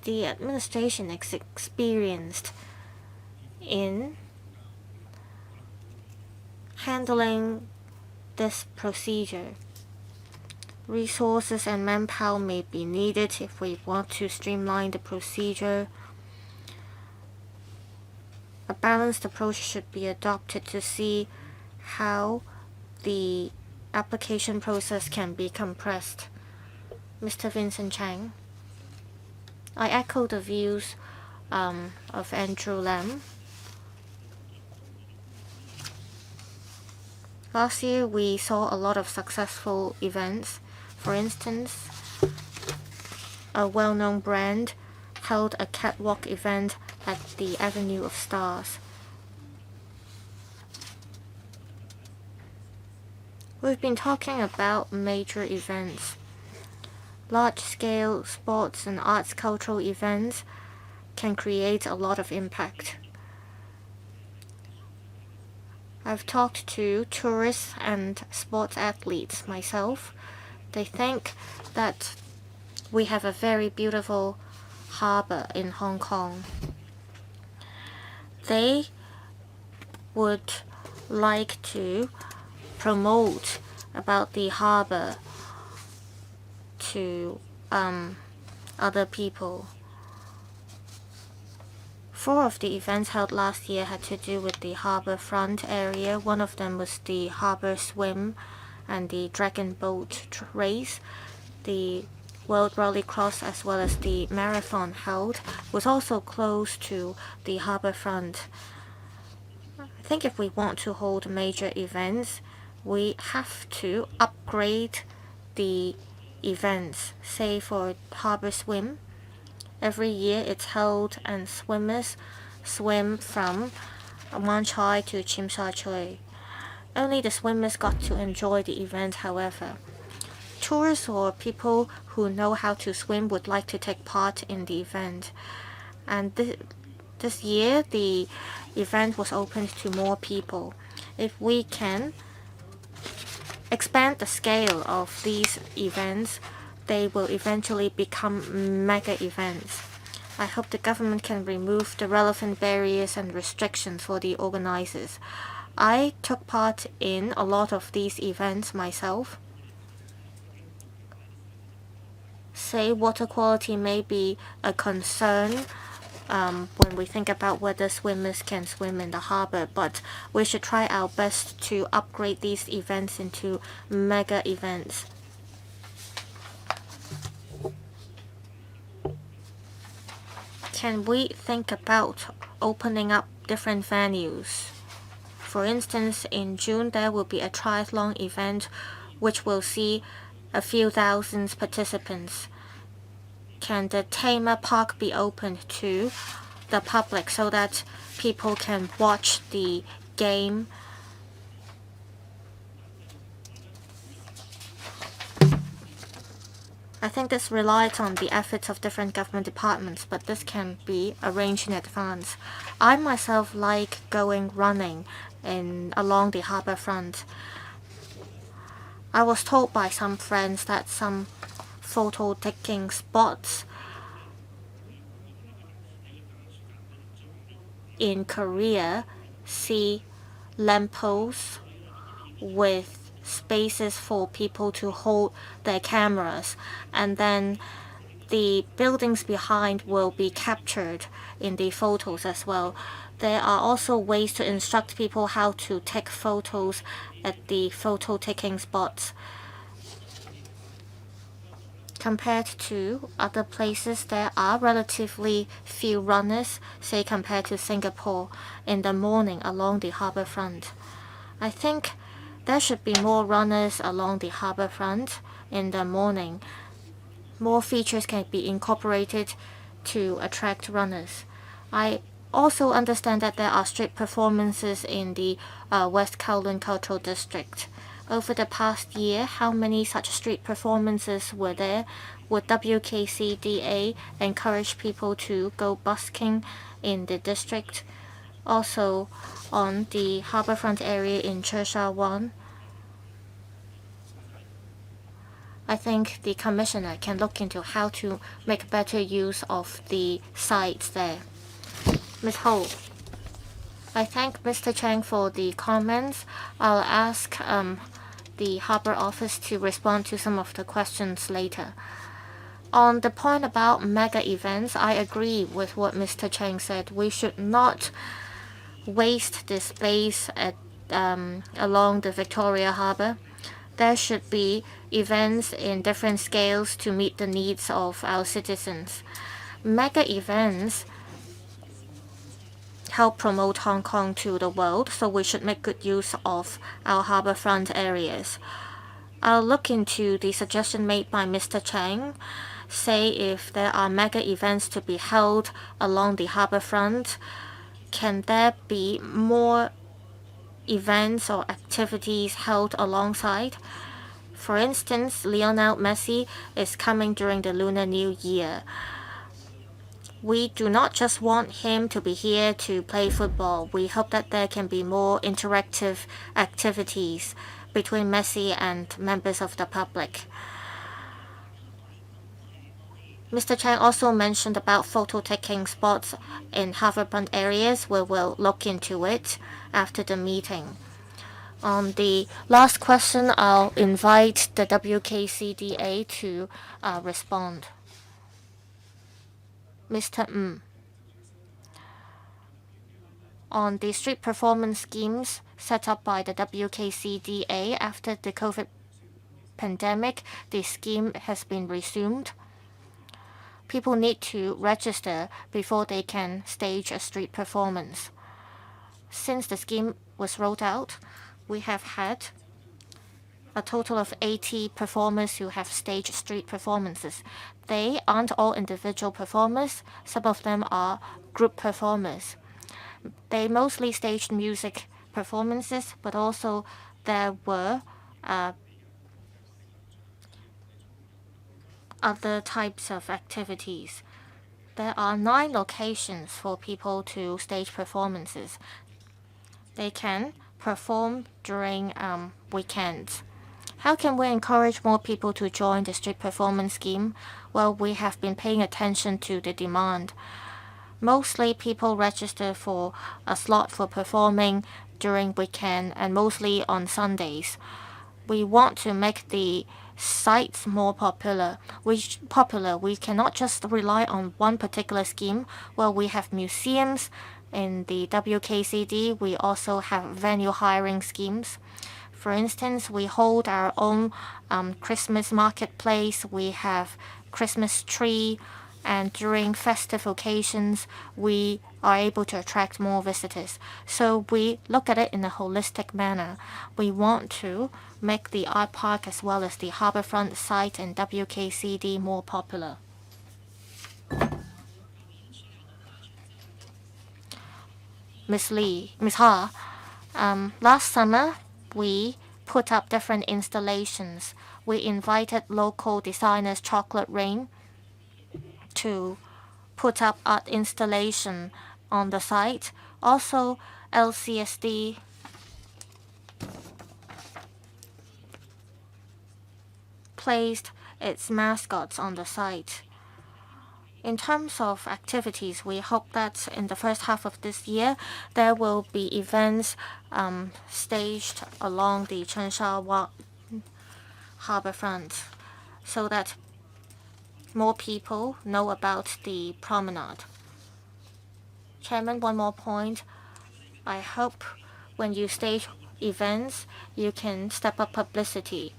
the administration is experienced in handling this procedure. Resources and manpower may be needed if we want to streamline the procedure. a balanced approach should be adopted to see how the application process can be compressed. Mr. Vincent Chang. I echo the views of Andrew Lam. Last year, we saw a lot of successful events. For instance, a well-known brand held a catwalk event at the Avenue of Stars. We've been talking about major events. Large-scale sports and arts cultural events can create a lot of impact. I've talked to tourists and sports athletes myself. They think that we have a very beautiful harbor in Hong Kong. They would like to promote about the harbor to other people. 4 of the events held last year had to do with the Harbourfront area. One of them was the Harbour Swim and the Dragon Boat Race. The World Rallycross as well as the marathon held was also close to the Harbourfront. I think if we want to hold major events, we have to upgrade the events. Say for Harbour Swim, every year it's held and swimmers swim from Wan Chai to Tsim Sha Tsui. Only the swimmers got to enjoy the event, however. Tourists or people who know how to swim would like to take part in the event. And this year, the event was opened to more people. If we can expand the scale of these events, they will eventually become mega events. I hope the government can remove the relevant barriers and restrictions for the organizers. I took part in a lot of these events myself. Say water quality may be a concern when we think about whether swimmers can swim in the harbor, but we should try our best to upgrade these events into mega events. Can we think about opening up different venues? For instance, in June there will be a triathlon event which will see a few thousand participants. Can the Tamer Park be opened to the public so that people can watch the game? I think this relies on the efforts of different government departments, but this can be arranged in advance. I myself like going running along the harbourfront. I was told by some friends that some photo-taking spots in Korea see lampposts with spaces for people to hold their cameras, and then the buildings behind will be captured in the photos as well. There are also ways to instruct people how to take photos at the photo-taking spots. Compared to other places, there are relatively few runners, say compared to Singapore, in the morning along the harbourfront. I think there should be more runners along the harbourfront in the morning. More features can be incorporated to attract runners. I also understand that there are street performances in the West Kowloon Cultural District. Over the past year, how many such street performances were there? Would WKCDA encourage people to go busking in the district? Also, on the harbourfront area in Chersha Wan, I think the Commissioner can look into how to make better use of the sites there. Ms. Ho, I thank Mr. Chang for the comments. I'll ask the Harbour Office to respond to some of the questions later. On the point about mega events, I agree with what Mr. Chang said. We should not waste the space along the Victoria Harbour. There should be events in different scales to meet the needs of our citizens. Mega events help promote Hong Kong to the world, so we should make good use of our harbourfront areas. I'll look into the suggestion made by Mr. Chang, say if there are mega events to be held along the harbourfront, can there be more events or activities held alongside? For instance, Lionel Messi is coming during the Lunar New Year. We do not just want him to be here to play football. We hope that there can be more interactive activities between Messi and members of the public. Mr. Chang also mentioned about photo-taking spots in Harbourfront areas. We will look into it after the meeting. On the last question, I'll invite the WKCDA to respond. Mr. Ng. On the street performance schemes set up by the WKCDA after the COVID pandemic, the scheme has been resumed. People need to register before they can stage a street performance. Since the scheme was rolled out, we have had a total of 80 performers who have staged street performances. They aren't all individual performers. Some of them are group performers. They mostly staged music performances, but also there were other types of activities. There are 9 locations for people to stage performances. They can perform during weekends. How can we encourage more people to join the street performance scheme? Well, we have been paying attention to the demand. Mostly people register for a slot for performing during weekend and mostly on Sundays. We want to make the sites more popular. We cannot just rely on one particular scheme. Well, we have museums in the WKCD. We also have venue hiring schemes. For instance, we hold our own Christmas marketplace. We have Christmas tree, and during festive occasions, we are able to attract more visitors. So we look at it in a holistic manner. We want to make the art park as well as the harbourfront site in WKCD more popular. Ms. Ha, last summer we put up different installations. We invited local designers Chocolate Rain to put up art installation on the site. Also, LCSD placed its mascots on the site. In terms of activities, we hope that in the first half of this year, there will be events staged along the Chensha Harbourfront so that more people know about the promenade. Chairman, one more point. I hope when you stage events, you can step up publicity.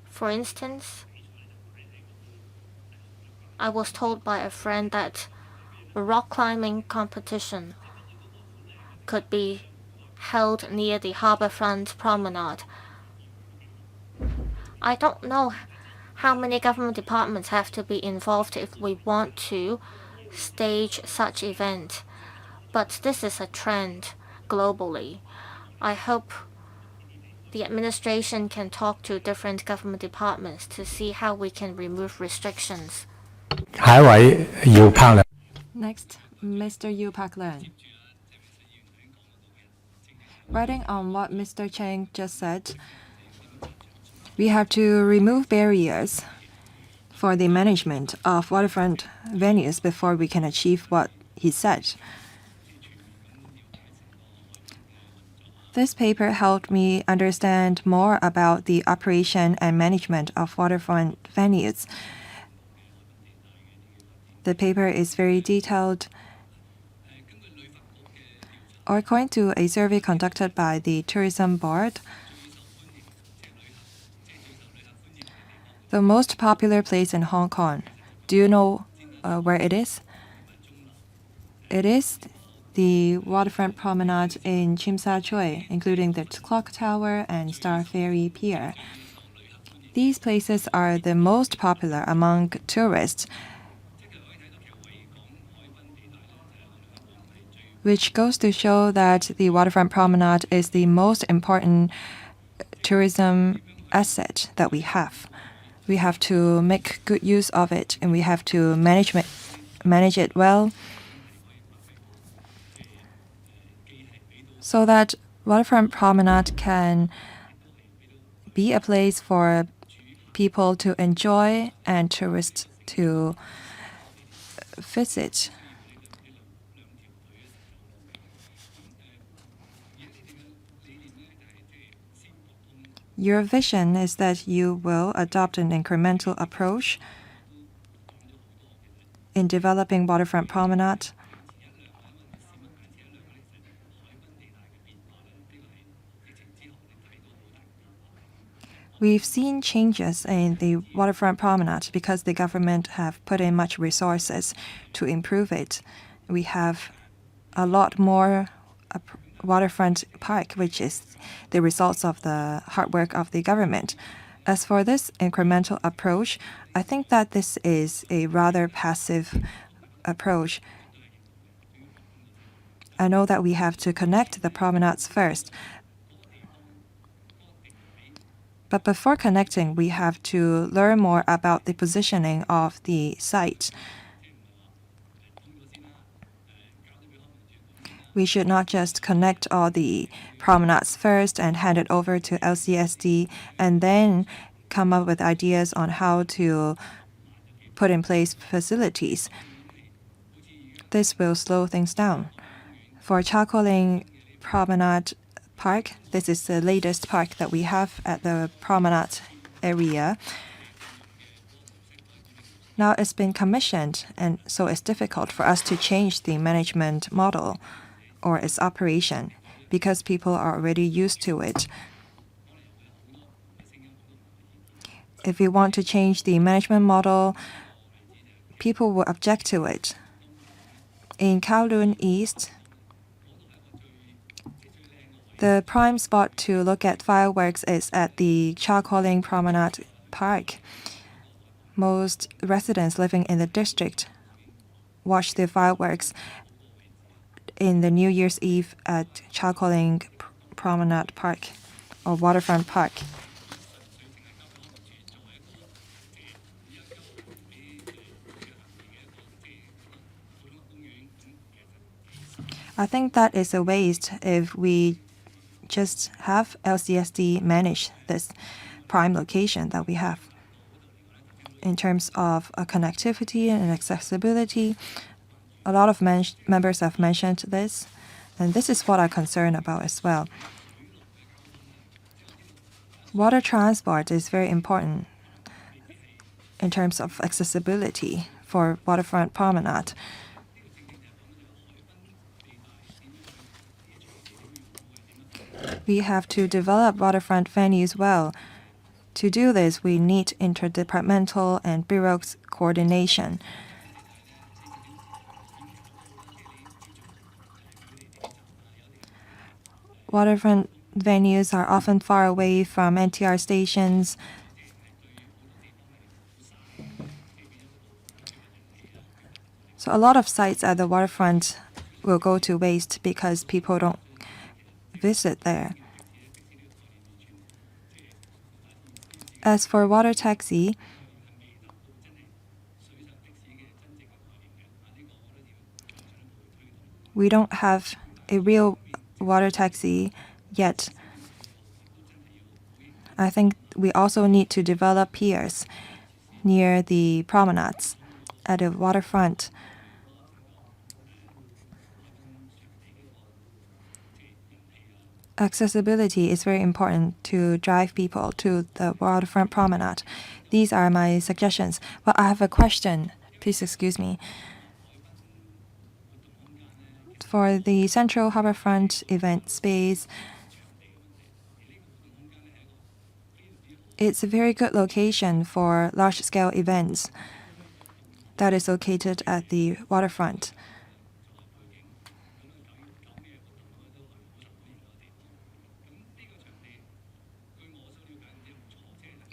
For instance, I was told by a friend that a rock climbing competition could be held near the Harbourfront promenade. I don't know how many government departments have to be involved if we want to stage such event, but this is a trend globally. I hope the administration can talk to different government departments to see how we can remove restrictions. 下一位姚柏良。 Next, Mr. Yu Pak Leung. Writing on what Mr. Chang just said, we have to remove barriers for the management of waterfront venues before we can achieve what he said. This paper helped me understand more about the operation and management of waterfront venues. The paper is very detailed. According to a survey conducted by the Tourism Board, the most popular place in Hong Kong, do you know where it is? It is the waterfront promenade in Tsim Sha Tsui, including the Clock Tower and Star Ferry Pier. These places are the most popular among tourists, which goes to show that the waterfront promenade is the most important tourism asset that we have. We have to make good use of it, and we have to manage it well, so that waterfront promenade can be a place for people to enjoy and tourists to visit. Your vision is that you will adopt an incremental approach in developing waterfront promenade. We've seen changes in the waterfront promenade because the government have put in much resources to improve it. We have a lot more waterfront park, which is the results of the hard work of the government. As for this incremental approach, I think that this is a rather passive approach. I know that we have to connect the promenades first. But before connecting, we have to learn more about the positioning of the site. We should not just connect all the promenades first and hand it over to LCSD and then come up with ideas on how to put in place facilities. This will slow things down. For Charcoaling Promenade Park, this is the latest park that we have at the promenade area. Now it's been commissioned, and so it's difficult for us to change the management model or its operation because people are already used to it. If we want to change the management model, people will object to it. In Kowloon East, the prime spot to look at fireworks is at the Charcoaling Promenade Park. Most residents living in the district watch the fireworks in the New Year's Eve at Charcoaling Promenade Park or Waterfront Park. I think that is a waste if we just have LCSD manage this prime location that we have. In terms of connectivity and accessibility, a lot of members have mentioned this, and this is what I'm concerned about as well. Water transport is very important in terms of accessibility for waterfront promenade. We have to develop waterfront venues well. To do this, we need interdepartmental and bureaus coordination. Waterfront venues are often far away from NTR stations. So a lot of sites at the waterfront will go to waste because people don't visit there. As for water taxi, we don't have a real water taxi yet. I think we also need to develop piers near the promenades at the waterfront. Accessibility is very important to drive people to the waterfront promenade. These are my suggestions. But I have a question. Please excuse me. For the Central Harbourfront event space, it's a very good location for large-scale events that is located at the waterfront.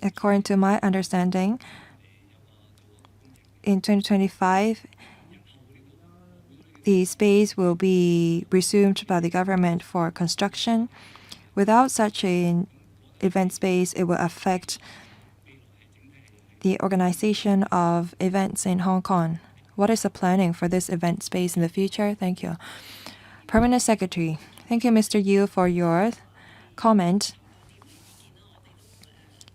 According to my understanding, in 2025, the space will be resumed by the government for construction. Without such an event space, it will affect the organization of events in Hong Kong. What is the planning for this event space in the future? Thank you. Permanent Secretary. Thank you, Mr. Yu, for your comment.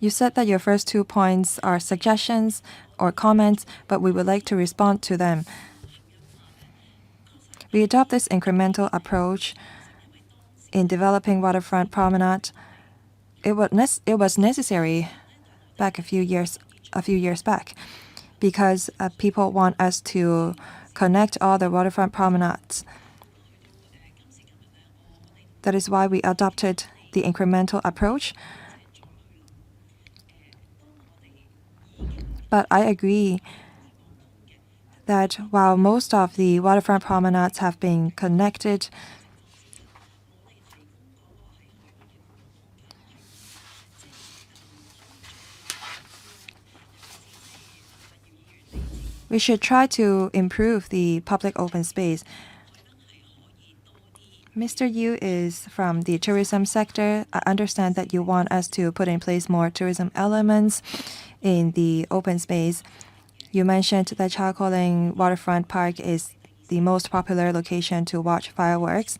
You said that your first 2 points are suggestions or comments, but we would like to respond to them. We adopt this incremental approach in developing waterfront promenade. It was necessary back a few years back, because people want us to connect all the waterfront promenades. That is why we adopted the incremental approach. But I agree that while most of the waterfront promenades have been connected, we should try to improve the public open space. Mr. Yu is from the tourism sector. I understand that you want us to put in place more tourism elements in the open space. You mentioned that Chao Ling Waterfront Park is the most popular location to watch fireworks.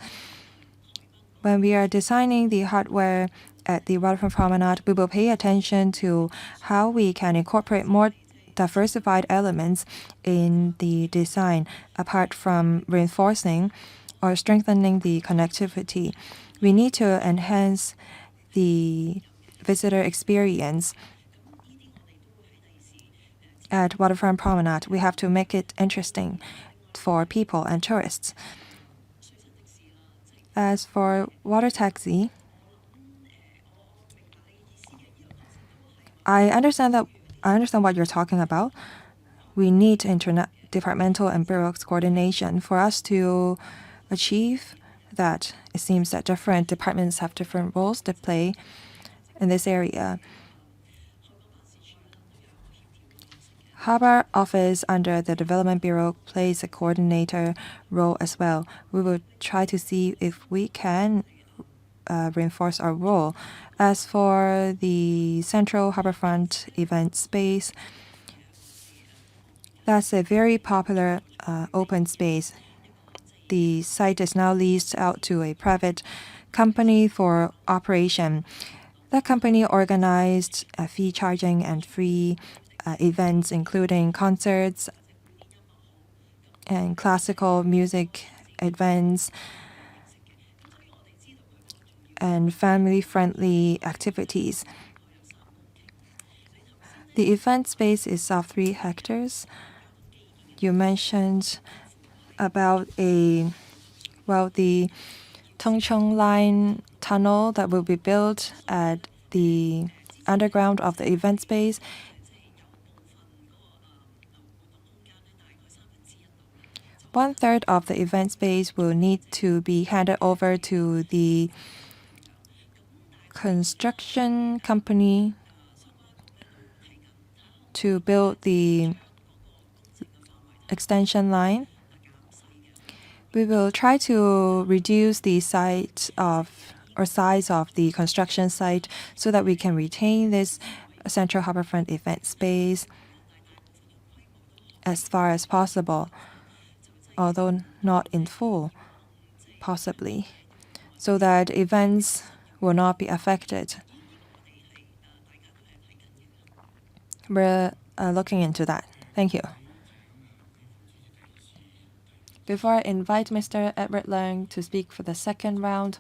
When we are designing the hardware at the Waterfront Promenade, we will pay attention to how we can incorporate more diversified elements in the design, apart from reinforcing or strengthening the connectivity. We need to enhance the visitor experience at Waterfront Promenade. We have to make it interesting for people and tourists. As for water taxi, I understand what you're talking about. We need departmental and bureau's coordination for us to achieve that. It seems that different departments have different roles to play in this area. Harbour Office under the Development Bureau plays a coordinator role as well. We will try to see if we can reinforce our role. As for the Central Harbourfront event space, that's a very popular open space. The site is now leased out to a private company for operation. That company organized fee charging and free events, including concerts and classical music events and family-friendly activities. The event space is of 3 hectares. You mentioned about the Tung Chung Line tunnel that will be built at the underground of the event space. One-third of the event space will need to be handed over to the construction company to build the extension line. We will try to reduce the size of the construction site so that we can retain this Central Harbourfront event space as far as possible, although not in full, possibly, so that events will not be affected. We're looking into that. Thank you. Before I invite Mr. Edward Leung to speak for the second round,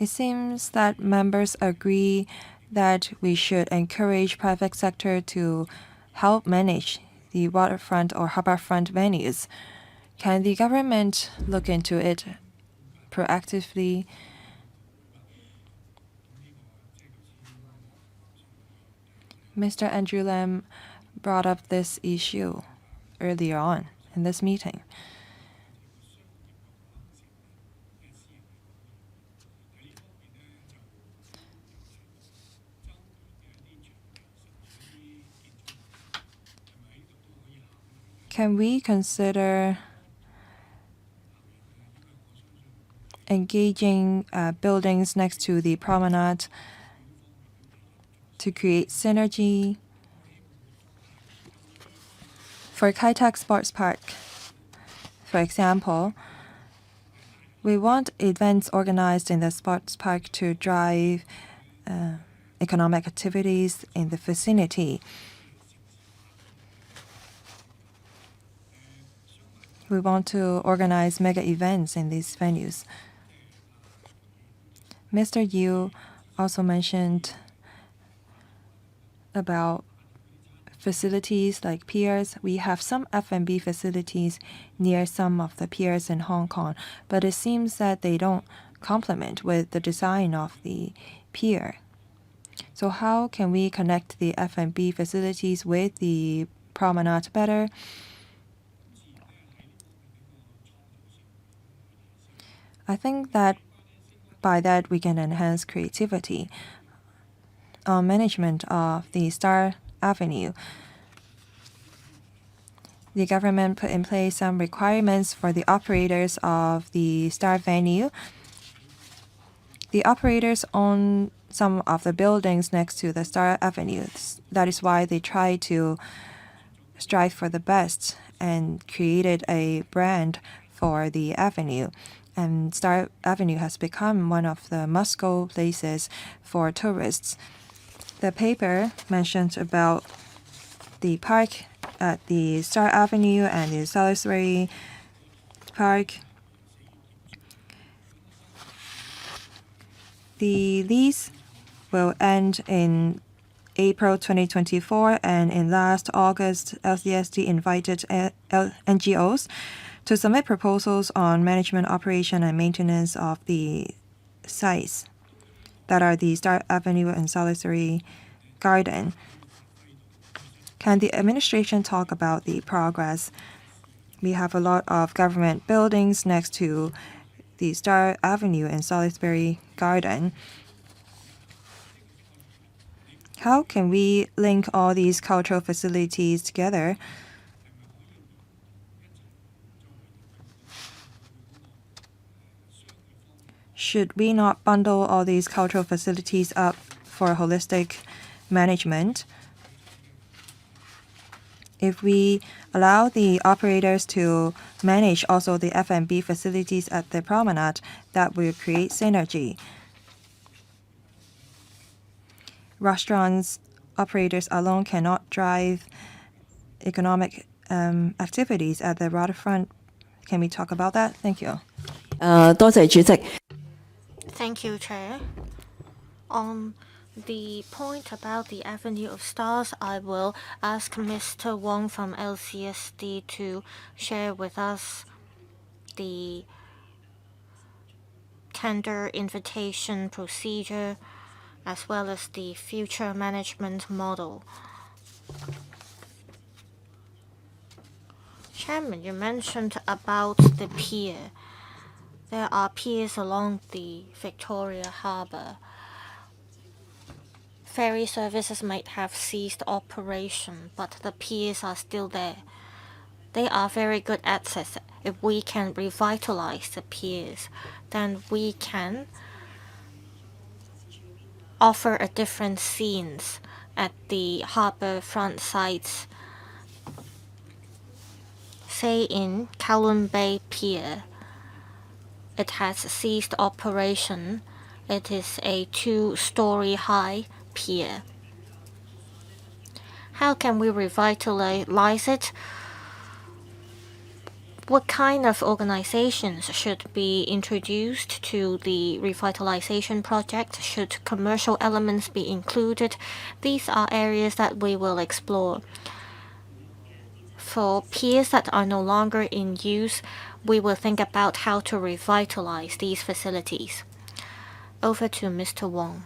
It seems that members agree that we should encourage private sector to help manage the waterfront or harbourfront venues. Can the government look into it proactively? Mr. Andrew Lam brought up this issue earlier on in this meeting. Can we consider engaging buildings next to the promenade to create synergy? For Kai Tak Sports Park, for example, we want events organized in the sports park to drive economic activities in the vicinity. We want to organize mega events in these venues. Mr. Yu also mentioned about facilities like piers. We have some F&B facilities near some of the piers in Hong Kong, but it seems that they don't complement with the design of the pier. So how can we connect the F&B facilities with the promenade better? I think that by that we can enhance creativity on management of the Star Avenue. The government put in place some requirements for the operators of the Star venue. The operators own some of the buildings next to the Star Avenue. That is why they try to strive for the best and created a brand for the avenue. And Star Avenue has become one of the must-go places for tourists. The paper mentioned about the park at the Star Avenue and the Salisbury Park. The lease will end in April 2024, and in last August, LCSD invited NGOs to submit proposals on management, operation, and maintenance of the sites that are the Star Avenue and Salisbury Garden. Can the administration talk about the progress? We have a lot of government buildings next to the Star Avenue and Salisbury Garden. How can we link all these cultural facilities together? Should we not bundle all these cultural facilities up for holistic management? If we allow the operators to manage also the F&B facilities at the promenade, that will create synergy. Restaurants operators alone cannot drive economic activities at the waterfront. Can we talk about that? Thank you. 多謝主席。 Thank you, Chair. On the point about the Avenue of Stars, I will ask Mr. Wong from LCSD to share with us the tender invitation procedure as well as the future management model. Chairman, you mentioned about the pier. There are piers along the Victoria Harbour. Ferry services might have ceased operation, but the piers are still there. They are very good assets. If we can revitalize the piers, then we can offer a different scenes at the harbourfront sites. Say in Kowloon Bay Pier, it has ceased operation. It is a 2-story high pier. How can we revitalize it? What kind of organizations should be introduced to the revitalization project? Should commercial elements be included? These are areas that we will explore. For piers that are no longer in use, we will think about how to revitalize these facilities. Over to Mr. Wong.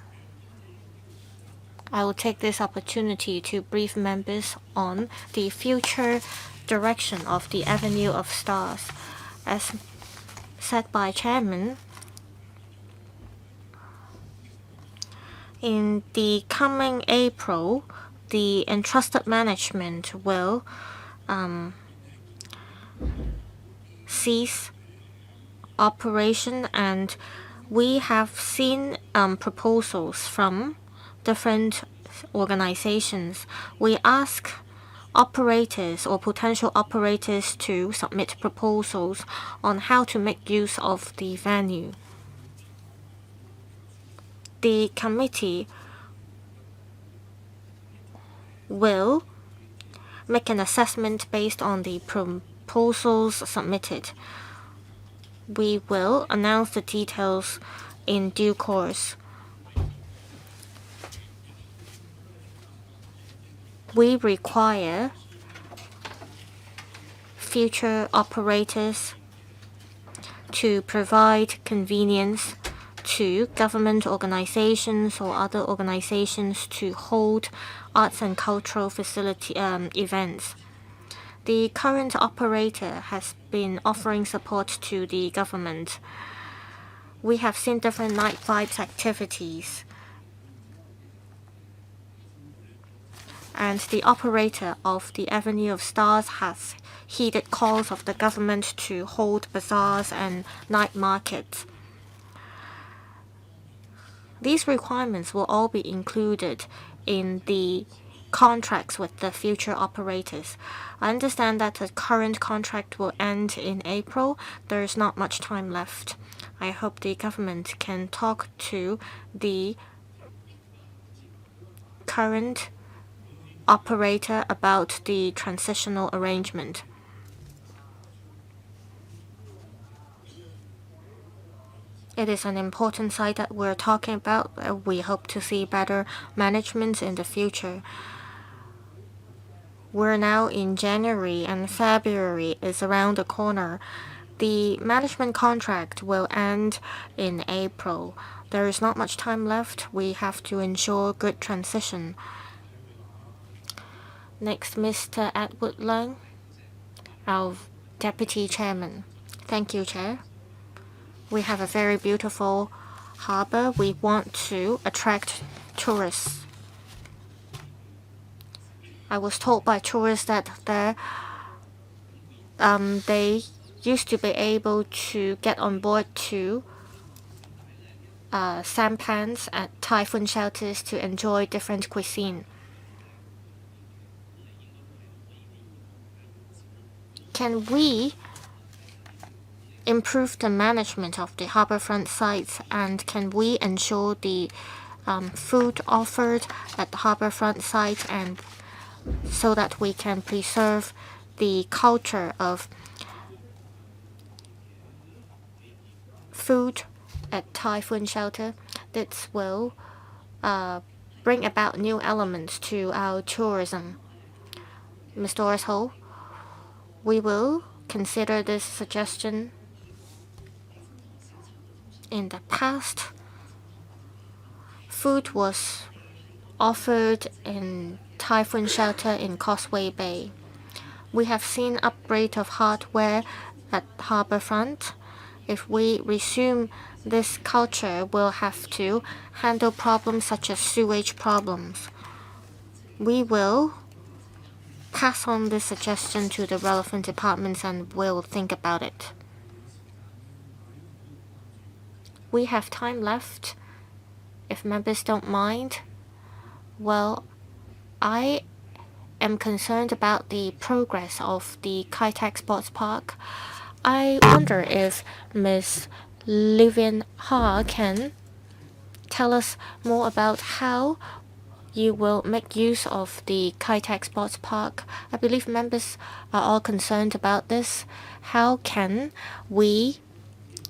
I will take this opportunity to brief members on the future direction of the Avenue of Stars. As said by Chairman, in the coming April, the entrusted management will cease operation, and we have seen proposals from different organizations. We ask operators or potential operators to submit proposals on how to make use of the venue. The committee will make an assessment based on the proposals submitted. We will announce the details in due course. We require future operators to provide convenience to government organizations or other organizations to hold arts and cultural facility events. The current operator has been offering support to the government. We have seen different night vibes activities. And the operator of the Avenue of Stars has heeded calls of the government to hold bazaars and night markets. These requirements will all be included in the contracts with the future operators. I understand that the current contract will end in April. There is not much time left. I hope the government can talk to the current operator about the transitional arrangement. It is an important site that we're talking about. We hope to see better management in the future. We're now in January and February is around the corner. The management contract will end in April. There is not much time left. We have to ensure good transition. Next, Mr. Edward Leung, our Deputy Chairman. Thank you, Chair. We have a very beautiful harbor. We want to attract tourists. I was told by tourists that they used to be able to get on board to sampans at typhoon shelters to enjoy different cuisine. Can we improve the management of the harbourfront sites, and can we ensure the food offered at the harbourfront site, and so that we can preserve the culture of food at typhoon shelter? This will bring about new elements to our tourism. Mr. Horsehole, we will consider this suggestion. In the past, food was offered in typhoon shelter in Causeway Bay. We have seen upgrade of hardware at Harbourfront. If we resume this culture, we'll have to handle problems such as sewage problems. We will pass on this suggestion to the relevant departments and we'll think about it. We have time left. If members don't mind, well, I am concerned about the progress of the Kai Tak Sports Park. I wonder if Ms. Livian Ha can tell us more about how you will make use of the Kai-Tak Sports Park. I believe members are all concerned about this. How can we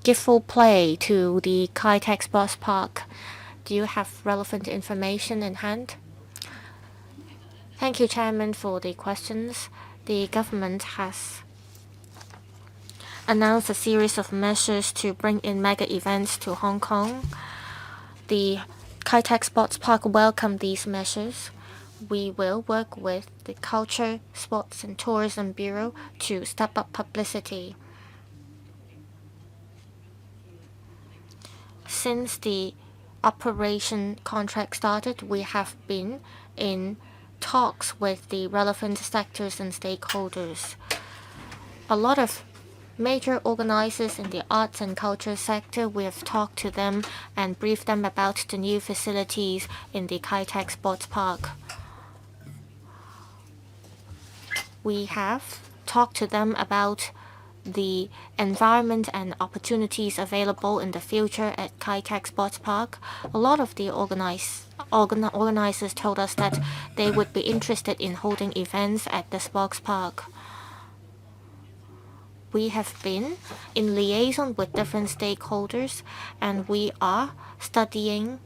give full play to the Kai-Tak Sports Park? Do you have relevant information in hand? Thank you, Chairman, for the questions. The government has announced a series of measures to bring in mega events to Hong Kong. The Kai-Tak Sports Park welcomed these measures. We will work with the Culture, Sports and Tourism Bureau to step up publicity. Since the operation contract started, we have been in talks with the relevant sectors and stakeholders. A lot of major organizers in the arts and culture sector, we have talked to them and briefed them about the new facilities in the Kai-Tak Sports Park. We have talked to them about the environment and opportunities available in the future at Kai-Tak Sports Park. A lot of the organizers told us that they would be interested in holding events at the sports park. We have been in liaison with different stakeholders, and we are studying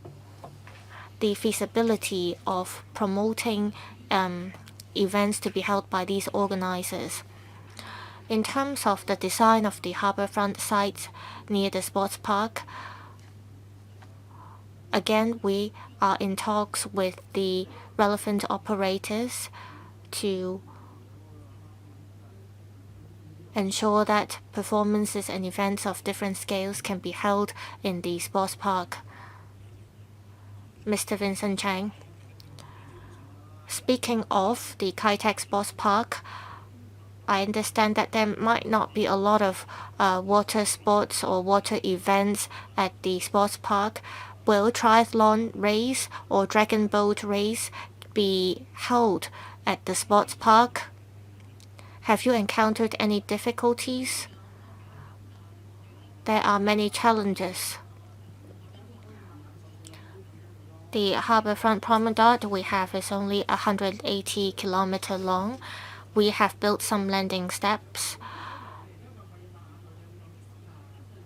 the feasibility of promoting events to be held by these organizers. In terms of the design of the Harbourfront site near the sports park, again, we are in talks with the relevant operators to ensure that performances and events of different scales can be held in the sports park. Mr. Vincent Chang. Speaking of the Kai-Tak Sports Park, I understand that there might not be a lot of water sports or water events at the sports park. Will triathlon race or dragon boat race be held at the sports park? Have you encountered any difficulties? There are many challenges. The Harbourfront Promenade we have is only 180 kilometers long. We have built some landing steps.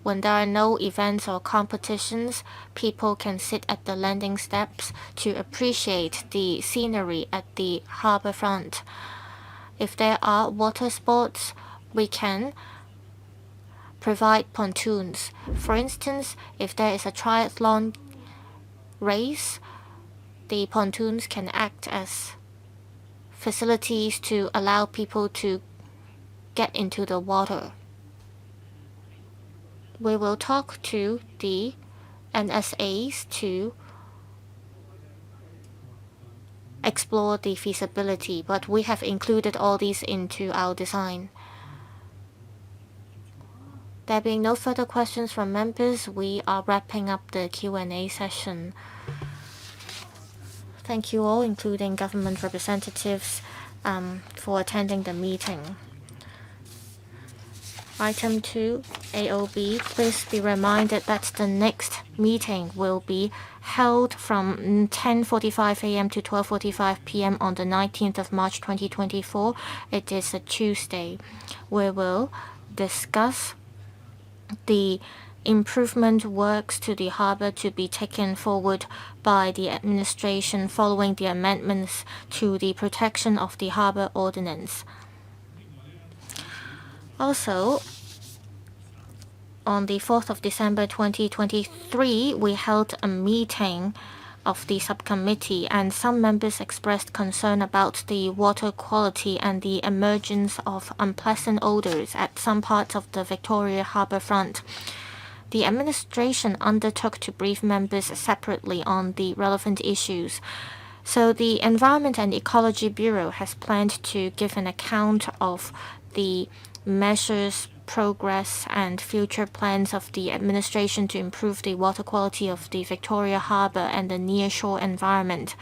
When there are no events or competitions, people can sit at the landing steps to appreciate the scenery at the harbourfront. If there are water sports, we can provide pontoons. For instance, if there is a triathlon race, the pontoons can act as facilities to allow people to get into the water. We will talk to the NSAs to explore the feasibility, but we have included all these into our design. There being no further questions from members, we are wrapping up the Q&A session. Thank you all, including government representatives, for attending the meeting. Item 2, AOB, please be reminded that the next meeting will be held from 10:45 a.m. to 12:45 p.m. on the 19th of March 2024. It is a Tuesday. We will discuss the improvement works to the harbour to be taken forward by the administration following the amendments to the Protection of the Harbour Ordinance. Also, on the 4th of December 2023, we held a meeting of the subcommittee, and some members expressed concern about the water quality and the emergence of unpleasant odors at some parts of the Victoria Harbourfront. The administration undertook to brief members separately on the relevant issues. So the Environment and Ecology Bureau has planned to give an account of the measures, progress, and future plans of the administration to improve the water quality of the Victoria Harbour and the nearshore environment.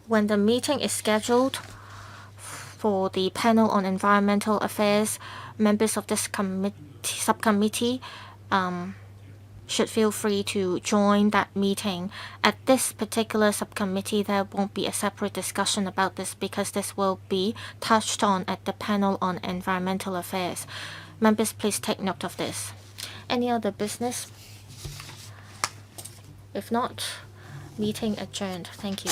When the meeting is scheduled for the panel on environmental affairs, members of this subcommittee should feel free to join that meeting. At this particular subcommittee, there won't be a separate discussion about this because this will be touched on at the panel on environmental affairs. Members, please take note of this. Any other business? If not, meeting adjourned. Thank you.